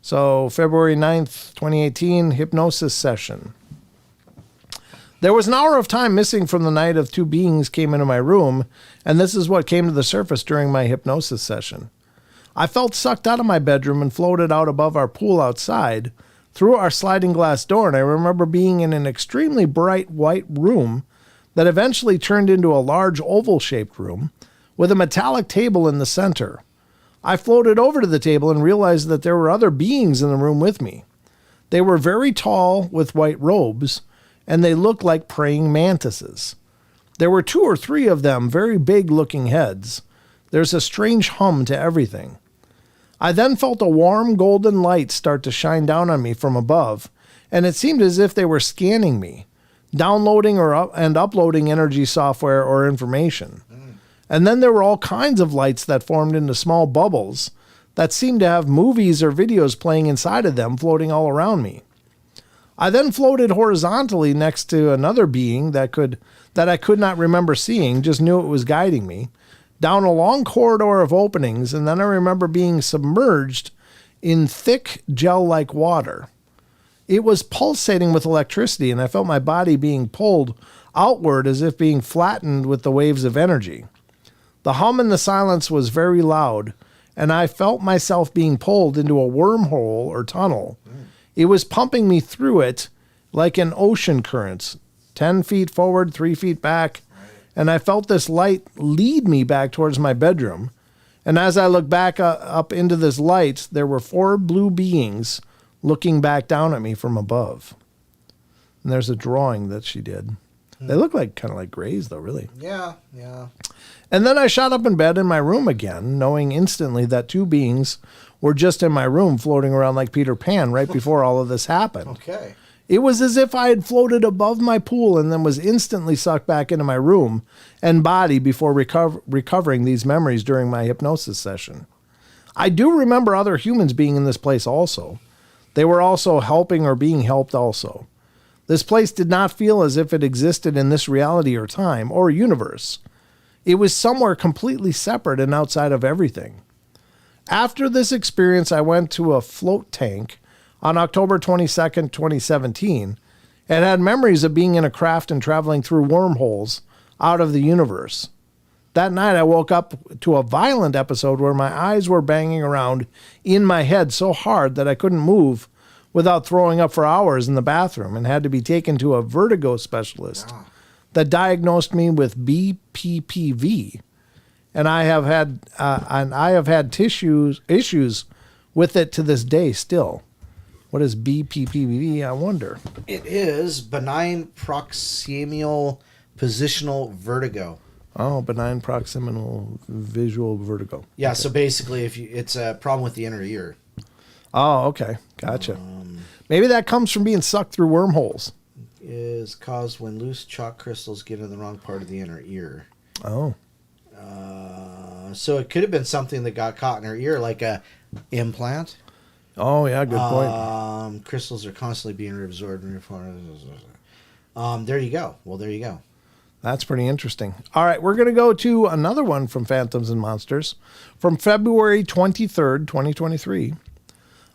So, February 9th, 2018, hypnosis session. There was an hour of time missing from the night of two beings came into my room, and this is what came to the surface during my hypnosis session. I felt sucked out of my bedroom and floated out above our pool outside through our sliding glass door, and I remember being in an extremely bright white room that eventually turned into a large oval-shaped room with a metallic table in the center. I floated over to the table and realized that there were other beings in the room with me. They were very tall with white robes, and they looked like praying mantises. There were 2 or 3 of them, very big-looking heads. There's a strange hum to everything. I then felt a warm golden light start to shine down on me from above, and it seemed as if they were scanning me, downloading and uploading energy software or information. And then there were all kinds of lights that formed into small bubbles that seemed to have movies or videos playing inside of them floating all around me. I then floated horizontally next to another being that I could not remember seeing, just knew it was guiding me, down a long corridor of openings, and then I remember being submerged in thick gel-like water. It was pulsating with electricity, and I felt my body being pulled outward as if being flattened with the waves of energy. The hum in the silence was very loud, and I felt myself being pulled into a wormhole or tunnel. It was pumping me through it like an ocean current, 10 feet forward, 3 feet back, and I felt this light lead me back towards my bedroom. And as I looked back up into this light, there were 4 blue beings looking back down at me from above. And there's a drawing that she did. They look like kind of like grays, though, really. Yeah. And then I shot up in bed in my room again, knowing instantly that 2 beings were just in my room floating around like Peter Pan right before all of this happened. Okay. It was as if I had floated above my pool and then was instantly sucked back into my room and body before recovering these memories during my hypnosis session. I do remember other humans being in this place also. They were also helping or being helped also. This place did not feel as if it existed in this reality or time or universe. It was somewhere completely separate and outside of everything. After this experience, I went to a float tank on October 22nd, 2017, and had memories of being in a craft and traveling through wormholes out of the universe. That night, I woke up to a violent episode where my eyes were banging around in my head so hard that I couldn't move without throwing up for hours in the bathroom and had to be taken to a vertigo specialist that diagnosed me with BPPV. And I have had issues with it to this day still. What is BPPV? I wonder. It is benign proximal positional vertigo. Oh, benign proximal visual vertigo. Yeah, Okay. so basically, it's a problem with the inner ear. Oh, okay. Gotcha. Maybe that comes from being sucked through wormholes. Is caused when loose chalk crystals get in the wrong part of the inner ear. Oh. So it could have been something that got caught in her ear, like a implant. Oh, yeah, good point. Crystals are constantly being reabsorbed. There you go. Well, there you go. That's pretty interesting. All right, we're going to go to another one from Phantoms and Monsters from February 23rd, 2023.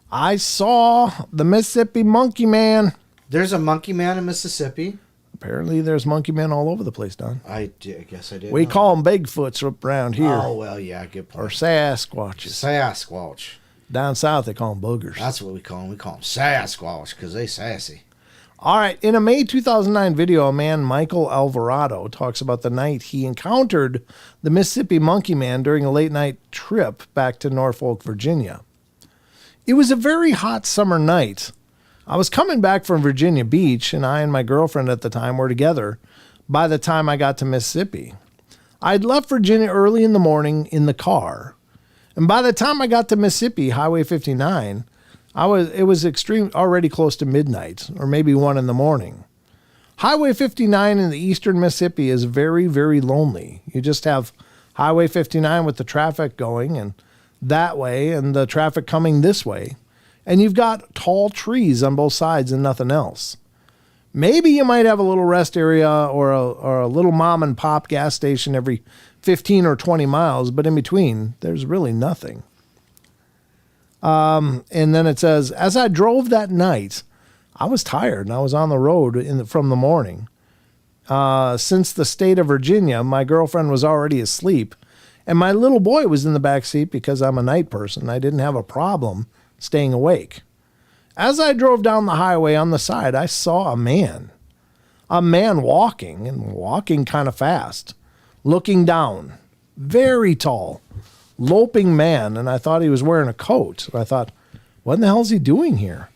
I saw the Mississippi Monkey Man. There's a monkey man in Mississippi. Apparently, there's monkey men all over the place, Don. I guess I did. We call them Bigfoots up around here. Oh, well, yeah, good point. Or Sasquatches. Sasquatch. Down south, they call them boogers. That's what we call them. We call them Sasquatch because they sassy. All right. In a May 2009 video, a man, Michael Alvarado, talks about the night he encountered the Mississippi Monkey Man during a late night trip back to Norfolk, Virginia. It was a very hot summer night. I was coming back from Virginia Beach, and I and my girlfriend at the time were together by the time I got to Mississippi. I'd left Virginia early in the morning in the car, and by the time I got to Mississippi, Highway 59, it was already close to midnight, or maybe 1 in the morning. Highway 59 in the eastern Mississippi is very, very lonely. You just have Highway 59 with the traffic going and that way and the traffic coming this way. And you've got tall trees on both sides and nothing else. Maybe you might have a little rest area or a little mom and pop gas station every 15 or 20 miles, but in between, there's really nothing. And then it says, as I drove that night, I was tired and I was on the road from the morning. Since the state of Virginia, my girlfriend was already asleep, and my little boy was in the back seat because I'm a night person. I didn't have a problem staying awake. As I drove down the highway on the side, I saw a man walking kind of fast, looking down, very tall, loping man. And I thought he was wearing a coat. I thought, what in the hell is he doing here?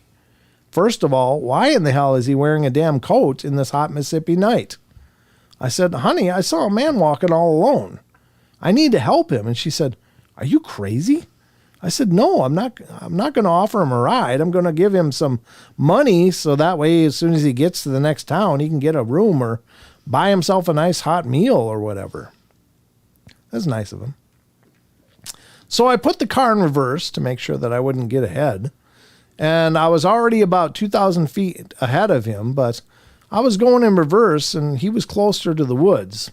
First of all, why in the hell is he wearing a damn coat in this hot Mississippi night? I said, honey, I saw a man walking all alone. I need to help him. And she said, are you crazy? I said, no, I'm not going to offer him a ride. I'm going to give him some money so that way as soon as he gets to the next town, he can get a room or buy himself a nice hot meal or whatever. That's nice of him. So I put the car in reverse to make sure that I wouldn't get ahead. And I was already about 2,000 feet ahead of him, but I was going in reverse and he was closer to the woods.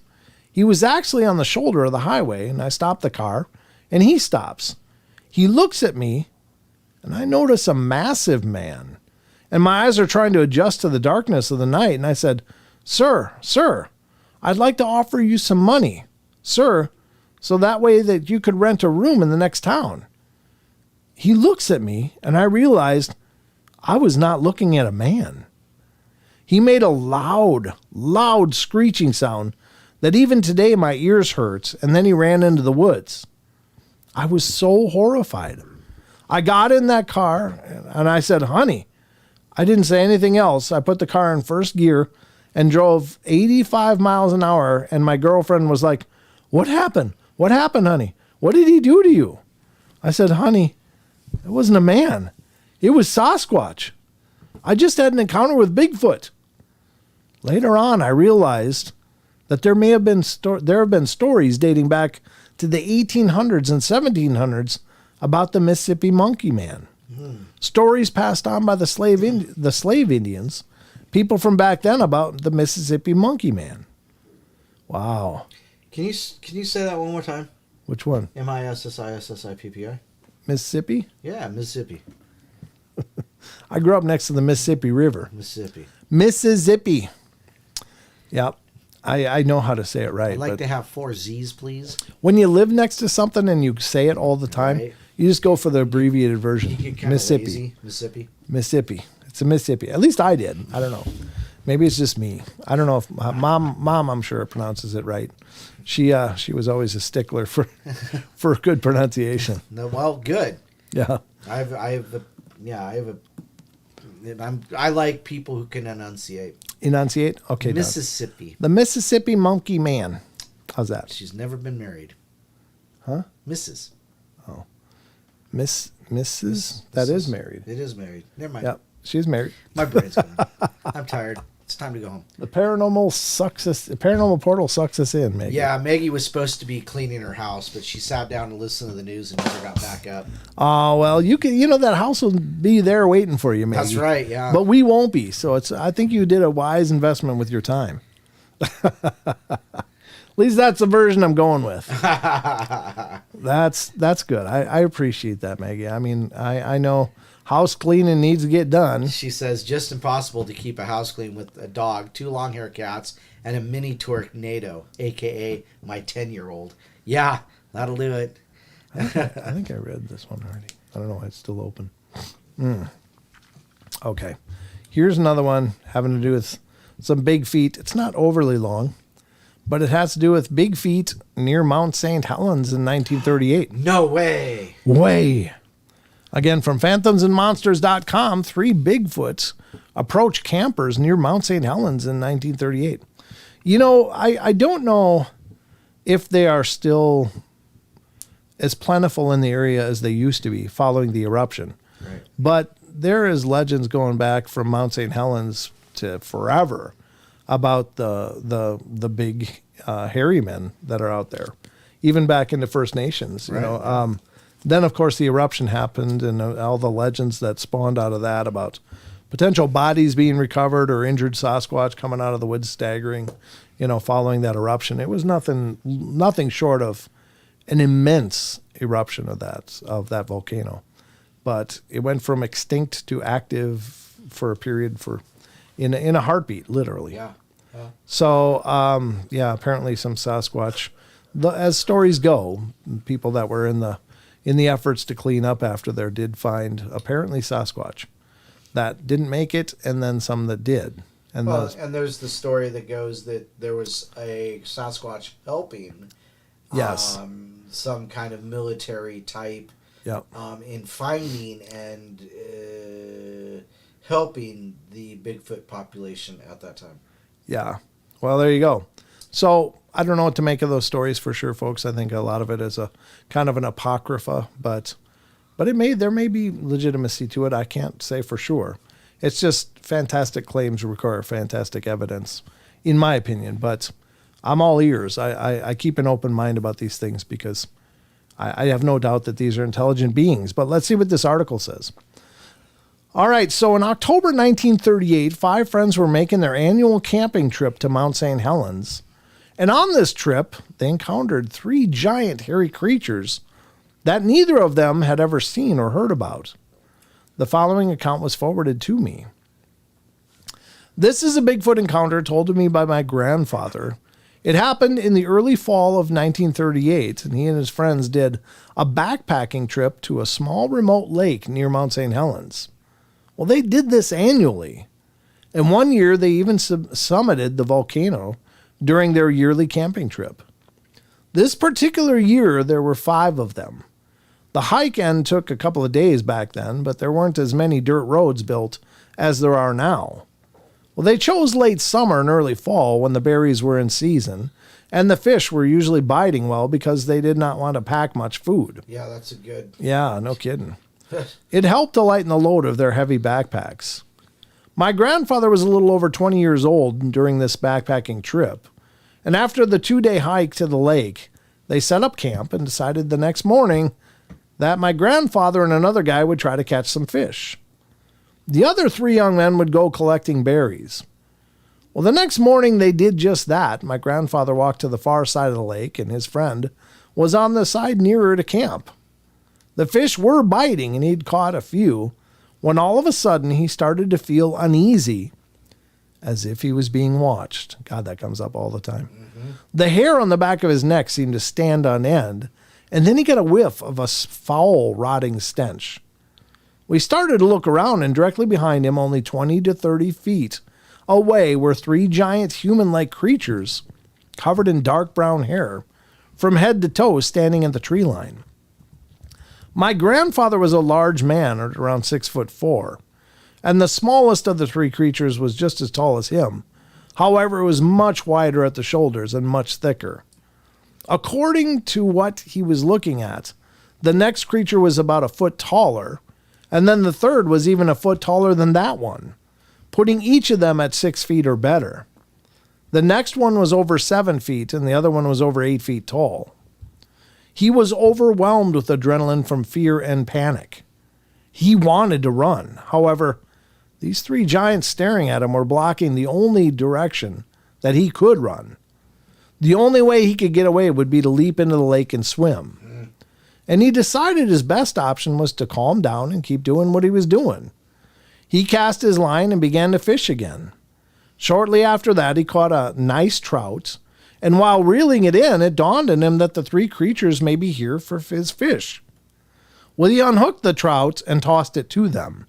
He was actually on the shoulder of the highway, and I stopped the car and he stops. He looks at me, and I notice a massive man, and my eyes are trying to adjust to the darkness of the night. And I said, sir, I'd like to offer you some money, sir, so that way that you could rent a room in the next town. He looks at me, and I realized I was not looking at a man. He made a loud screeching sound that even today my ears hurt, and then he ran into the woods. I was so horrified. I got in that car and I said, honey, I didn't say anything else. I put the car in first gear and drove 85 miles an hour. And my girlfriend was like, what happened? What happened, honey? What did he do to you? I said, honey, it wasn't a man. It was Sasquatch. I just had an encounter with Bigfoot. Later on, I realized that there have been stories dating back to the 1800s and 1700s about the Mississippi Monkey Man. Stories passed on by the slave Indians, people from back then, about the Mississippi Monkey Man. Wow. Can you say that one more time? Which one? Mississippi. Mississippi? Yeah, Mississippi. I grew up next to the Mississippi River. Mississippi. Mississippi. Yep. I know how to say it right. I'd like but to have 4 Z's, please. when you live next to something and you say it all the time, Right. you just go for the abbreviated version. You get kind of Mississippi. lazy. Mississippi. Mississippi. It's a Mississippi. At least I did. I don't know. Maybe it's just me. I don't know if mom I'm sure pronounces it right. She was always a stickler for for good pronunciation. No, well, good. Yeah. I like people who can enunciate. Enunciate? Okay. Doug. Mississippi. The Mississippi Monkey Man. How's that? She's never been married. Huh? Mrs. Mrs. That is married. It is married. Never mind. Yep. She's married. My brain's gone. I'm tired. It's time to go home. The Paranormal Portal sucks us in, Maggie. Yeah, Maggie was supposed to be cleaning her house, but she sat down to listen to the news and never got back up. Oh, well, that house will be there waiting for you, Maggie. That's right, yeah. But we won't be. So I think you did a wise investment with your time. At least that's the version I'm going with. That's good. I appreciate that, Maggie. I mean, I know house cleaning needs to get done. She says, just impossible to keep a house clean with a dog, 2 long-haired cats, and a mini tornado, a.k.a. my 10-year-old. Yeah, that'll do it. I think I read this one already. I don't know why it's still open. Okay. Here's another one having to do with some big feet. It's not overly long, but it has to do with big feet near Mount St. Helens in 1938. No way. Way. Again, from phantomsandmonsters.com, 3 Bigfoots approached campers near Mount St. Helens in 1938. I don't know if they are still as plentiful in the area as they used to be following the eruption. Right. But there is legends going back from Mount St. Helens to forever about the big hairy men that are out there, even back in the First Nations. Then, of course, the eruption happened and all the legends that spawned out of that about potential bodies being recovered or injured Sasquatch coming out of the woods staggering, following that eruption. It was nothing short of an immense eruption of that volcano. But it went from extinct to active for a period in a heartbeat, literally. Yeah. So, apparently some Sasquatch, as stories go, people that were in the efforts to clean up after there did find apparently Sasquatch that didn't make it, and then some that did. And and there's the story that goes that there was a Sasquatch helping yes, some kind of military type yep. in finding and helping the Bigfoot population at that time. Yeah. Well, there you go. So I don't know what to make of those stories for sure, folks. I think a lot of it is a kind of an apocrypha, but there may be legitimacy to it. I can't say for sure. It's just fantastic claims require fantastic evidence, in my opinion. But I'm all ears. I keep an open mind about these things because I have no doubt that these are intelligent beings. But let's see what this article says. All right, so in October 1938, 5 friends were making their annual camping trip to Mount St. Helens. And on this trip, they encountered 3 giant hairy creatures that neither of them had ever seen or heard about. The following account was forwarded to me. This is a Bigfoot encounter told to me by my grandfather. It happened in the early fall of 1938, and he and his friends did a backpacking trip to a small remote lake near Mount St. Helens. Well, they did this annually. And one year, they even summited the volcano during their yearly camping trip. This particular year, there were 5 of them. The hike end took a couple of days back then, but there weren't as many dirt roads built as there are now. Well, they chose late summer and early fall when the berries were in season, and the fish were usually biting well because they did not want to pack much food. Yeah, that's a good... Yeah, no kidding. It helped to lighten the load of their heavy backpacks. My grandfather was a little over 20 years old during this backpacking trip, and after the 2-day hike to the lake, they set up camp and decided the next morning that my grandfather and another guy would try to catch some fish. The other 3 young men would go collecting berries. Well, the next morning they did just that. My grandfather walked to the far side of the lake, and his friend was on the side nearer to camp. The fish were biting, and he'd caught a few, when all of a sudden he started to feel uneasy as if he was being watched. God, that comes up all the time. The hair on the back of his neck seemed to stand on end, and then he got a whiff of a foul, rotting stench. We started to look around, and directly behind him, only 20 to 30 feet away, were 3 giant human-like creatures covered in dark brown hair, from head to toe, standing at the tree line. My grandfather was a large man, around 6'4", and the smallest of the 3 creatures was just as tall as him. However, it was much wider at the shoulders and much thicker. According to what he was looking at, the next creature was about a foot taller, and then the third was even a foot taller than that one, putting each of them at 6 feet or better. The next one was over 7 feet, and the other one was over 8 feet tall. He was overwhelmed with adrenaline from fear and panic. He wanted to run. However, these 3 giants staring at him were blocking the only direction that he could run. The only way he could get away would be to leap into the lake and swim. And he decided his best option was to calm down and keep doing what he was doing. He cast his line and began to fish again. Shortly after that, he caught a nice trout, and while reeling it in, it dawned on him that the 3 creatures may be here for his fish. Well, he unhooked the trout and tossed it to them.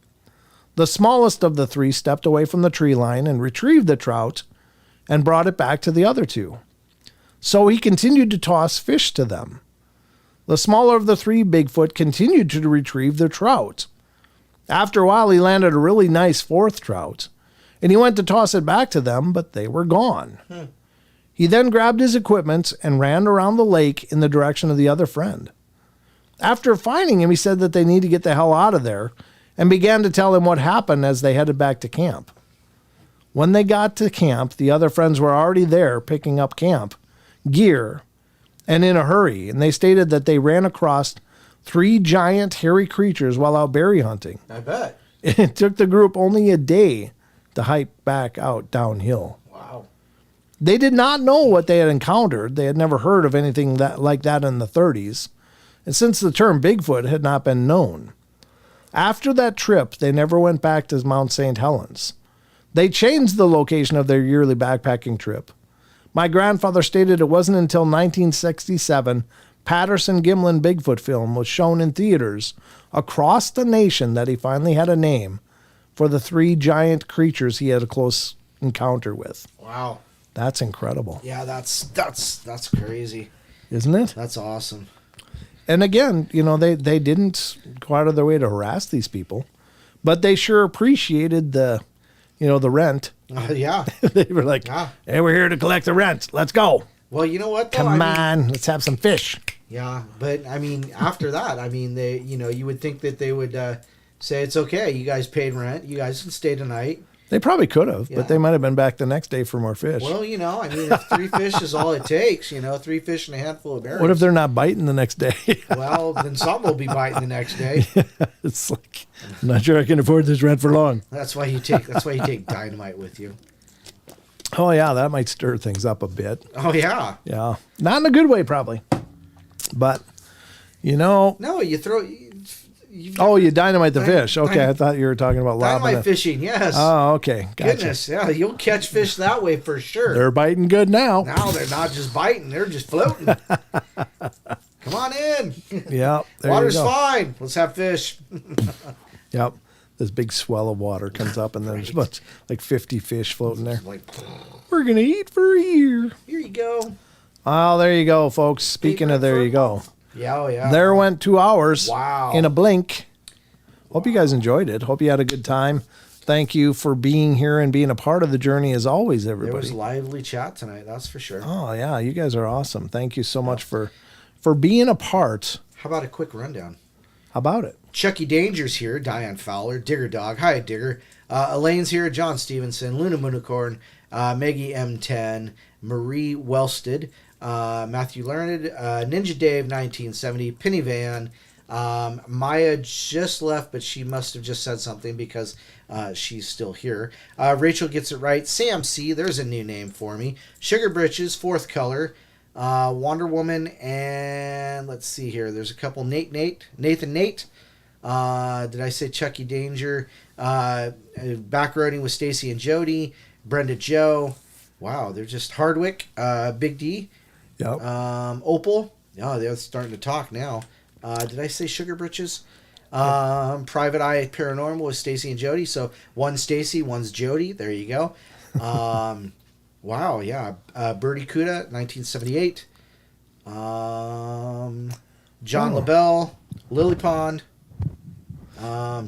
The smallest of the 3 stepped away from the tree line and retrieved the trout and brought it back to the other 2. So he continued to toss fish to them. The smaller of the 3, Bigfoot, continued to retrieve the trout. After a while, he landed a really nice 4th trout, and he went to toss it back to them, but they were gone. He then grabbed his equipment and ran around the lake in the direction of the other friend. After finding him, he said that they need to get the hell out of there and began to tell him what happened as they headed back to camp. When they got to camp, the other friends were already there picking up camp gear and in a hurry, and they stated that they ran across 3 giant hairy creatures while out berry hunting. I bet. It took the group only a day to hike back out downhill. Wow. They did not know what they had encountered. They had never heard of anything like that in the 30s, and since the term Bigfoot had not been known. After that trip, they never went back to Mount St. Helens. They changed the location of their yearly backpacking trip. My grandfather stated it wasn't until 1967 Patterson Gimlin Bigfoot film was shown in theaters across the nation that he finally had a name for the 3 giant creatures he had a close encounter with. Wow. That's incredible. Yeah, that's crazy. Isn't it? That's awesome. And again, they didn't go out of their way to harass these people, but they sure appreciated the rent. Yeah. They were like, hey, we're here to collect the rent. Let's go. Well, you know what, though? Come on, let's have some fish. Yeah, but I mean, after that, I mean, they, you would think that they would say it's okay. You guys paid rent. You guys can stay tonight. They probably could have, Yeah. but they might have been back the next day for more fish. Well, I mean, if 3 fish is all it takes, 3 fish and a handful of berries. What if they're not biting the next day? Well, then some will be biting the next day. It's like, I'm not sure I can afford this rent for long. That's why you take dynamite with you. Oh yeah, that might stir things up a bit. Oh yeah. Yeah, not in a good way probably, but No, you throw. you dynamite the fish. Okay, I thought you were talking about lobbing Dynamite it. fishing, yes. Oh, okay, gotcha. Goodness, yeah, you'll catch fish that way for sure. They're biting good now. Now they're not just biting; they're just floating. Come on in. Yeah, there Water's you go. fine. Let's have fish. Yep, this big swell of water comes up, and there's about like 50 fish floating there. Like, We're gonna eat for a year. here you go. Oh, there you go, folks. Speaking of there you go. Yeah, oh yeah. There went 2 hours. Wow. In a blink. Hope you guys enjoyed it. Hope you had a good time. Thank you for being here and being a part of the journey as always, There everybody. was lively chat tonight. That's for sure. Oh yeah, you guys are awesome. Thank you so much for being a part. How about a quick rundown? How about it? Chucky Danger's here, Diane Fowler, Digger Dog, hi Digger, Elaine's here, John Stevenson, Luna Moonicorn, Maggie M10, Marie Wellsted, Matthew Learned, Ninja Dave 1970, Penny Van, Maya just left, but she must have just said something because she's still here. Rachel gets it right. Sam C, there's a new name for me. Sugar Britches, Fourth Color, Wonder Woman, and let's see here. There's a couple. Nathan Nate. Did I say Chucky Danger? Backroading with Stacy and Jody. Brenda Joe. Wow, they're just Hardwick, Big D, Yep. Opal. Oh, they're starting to talk now. Did I say Sugar Britches? Private Eye Paranormal with Stacy and Jody. So one's Stacy, one's Jody. There you go. Wow, yeah. Birdie Cuda, 1978. John LaBelle, Lily Pond.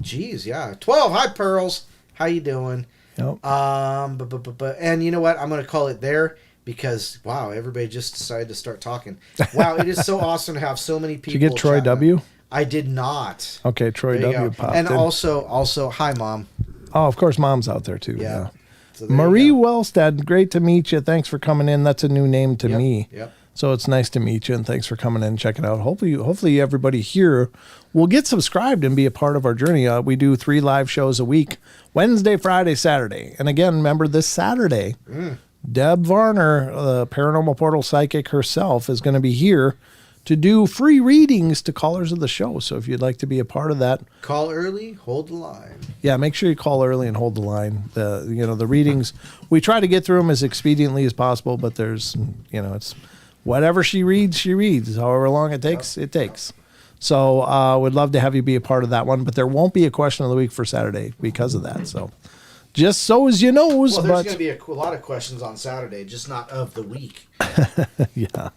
Geez, yeah. 12. Hi, Pearls. How you doing? Yep. And you know what? I'm going to call it there because, wow, everybody just decided to start talking. Wow, it is so awesome to have so many people. Did you get Troy chatting. W? I did not. Okay, Troy There you W go. popped And in. also, hi, Mom. Oh, of course, Mom's out there too. Yeah. So there Marie you go. Wellstead, great to meet you. Thanks for coming in. That's a new name to me. Yep. So it's nice to meet you, and thanks for coming in and checking out. Hopefully everybody here will get subscribed and be a part of our journey. We do 3 live shows a week, Wednesday, Friday, Saturday. And again, remember this Saturday, Deb Varner, the Paranormal Portal psychic herself, is going to be here to do free readings to callers of the show. So if you'd like to be a part of that, Call early, hold the line. yeah, make sure you call early and hold the line. The readings, we try to get through them as expediently as possible, but there's, it's whatever she reads. However long it takes, it takes. So would love to have you be a part of that one, but there won't be a question of the week for Saturday because of that. So just so as you knows, Well, there's but going to be a lot of questions on Saturday, just not of the week. yeah,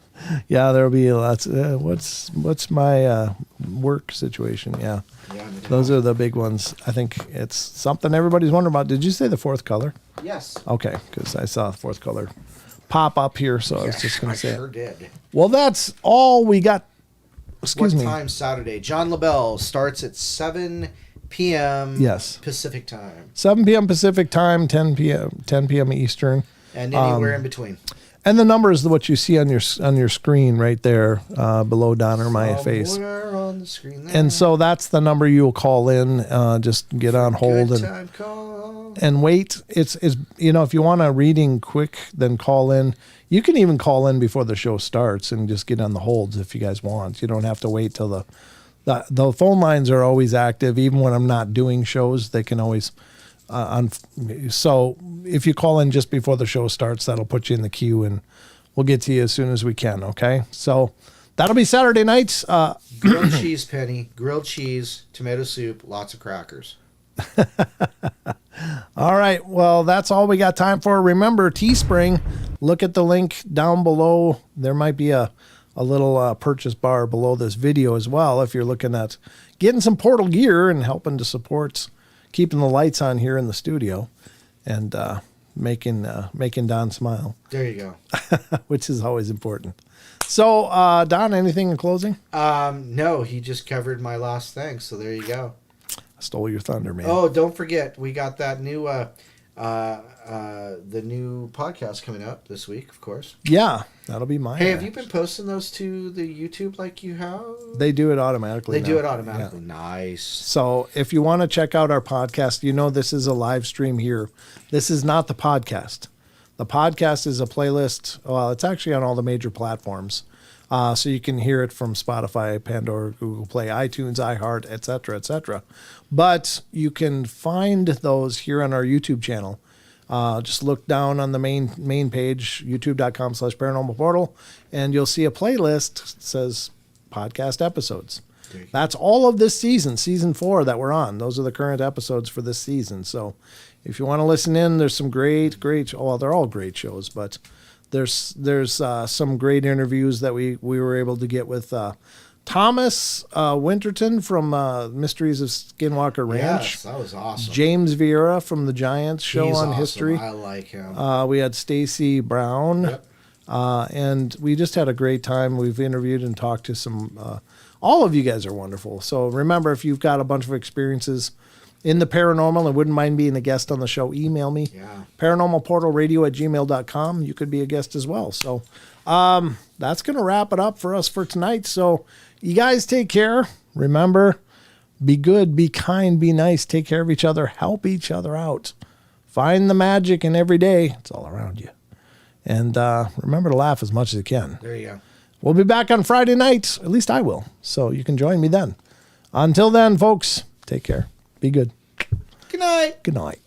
there'll be lots. What's my work situation? Yeah. Yeah, Those are the big ones. I think it's something everybody's wondering about. Did you say the 4th color? Yes. Okay, because I saw the 4th color pop up here, so I was just going I to say sure it. did. Well, that's all we got. Excuse What me. time Saturday? John LaBelle starts at 7 p.m. Yes. Pacific time. 7 p.m. Pacific time, 10 p.m. Eastern. And anywhere in between. And the number is what you see on your screen right there below Don or my face. Somewhere on the screen there. And so that's the number you'll call in. Just get on hold Good and time call. and wait. It's if you want a reading quick, then call in. You can even call in before the show starts and just get on the holds if you guys want. You don't have to wait till the phone lines are always active. Even when I'm not doing shows, they can always so if you call in just before the show starts, that'll put you in the queue and we'll get to you as soon as we can. Okay. So that'll be Saturday nights. Grilled cheese, Penny. Grilled cheese, tomato soup, lots of crackers. All right. Well, that's all we got time for. Remember, Teespring, look at the link down below. There might be a little purchase bar below this video as well if you're looking at getting some portal gear and helping to support keeping the lights on here in the studio and making Don smile, There you go. which is always important. So, Don, anything in closing? No, he just covered my last thing, so there you go. I stole your thunder, man. Oh, don't forget, we got that new the new podcast coming up this week, of course. Yeah, that'll be mine. Hey, have you been posting those to the YouTube like you have? They do it automatically. They do now. it automatically. Yeah. Nice. So if you want to check out our podcast, this is a live stream here. This is not the podcast. The podcast is a playlist. Well, it's actually on all the major platforms. So you can hear it from Spotify, Pandora, Google Play, iTunes, iHeart, etc., etc. But you can find those here on our YouTube channel. Just look down on the main page, youtube.com/paranormal portal, and you'll see a playlist that says podcast episodes. That's all of this season 4 that we're on. Those are the current episodes for this season. So if you want to listen in, there's some great, well, they're all great shows, but there's some great interviews that we were able to get with Thomas Winterton from Mysteries of Skinwalker Ranch. Yes, that was awesome. James Vieira from the Giants show He's on awesome. history. I like him. We had Stacy Brown. Yep. And we just had a great time. We've interviewed and talked to some, all of you guys are wonderful. So remember, if you've got a bunch of experiences in the paranormal and wouldn't mind being a guest on the show, email me. Yeah. paranormalportalradio@gmail.com. You could be a guest as well. So that's going to wrap it up for us for tonight. So you guys take care. Remember, be good, be kind, be nice, take care of each other, help each other out. Find the magic in every day. It's all around you. And remember to laugh as much as you can. There you go. We'll be back on Friday night. At least I will. So you can join me then. Until then, folks, take care. Be good. Good night. Good night.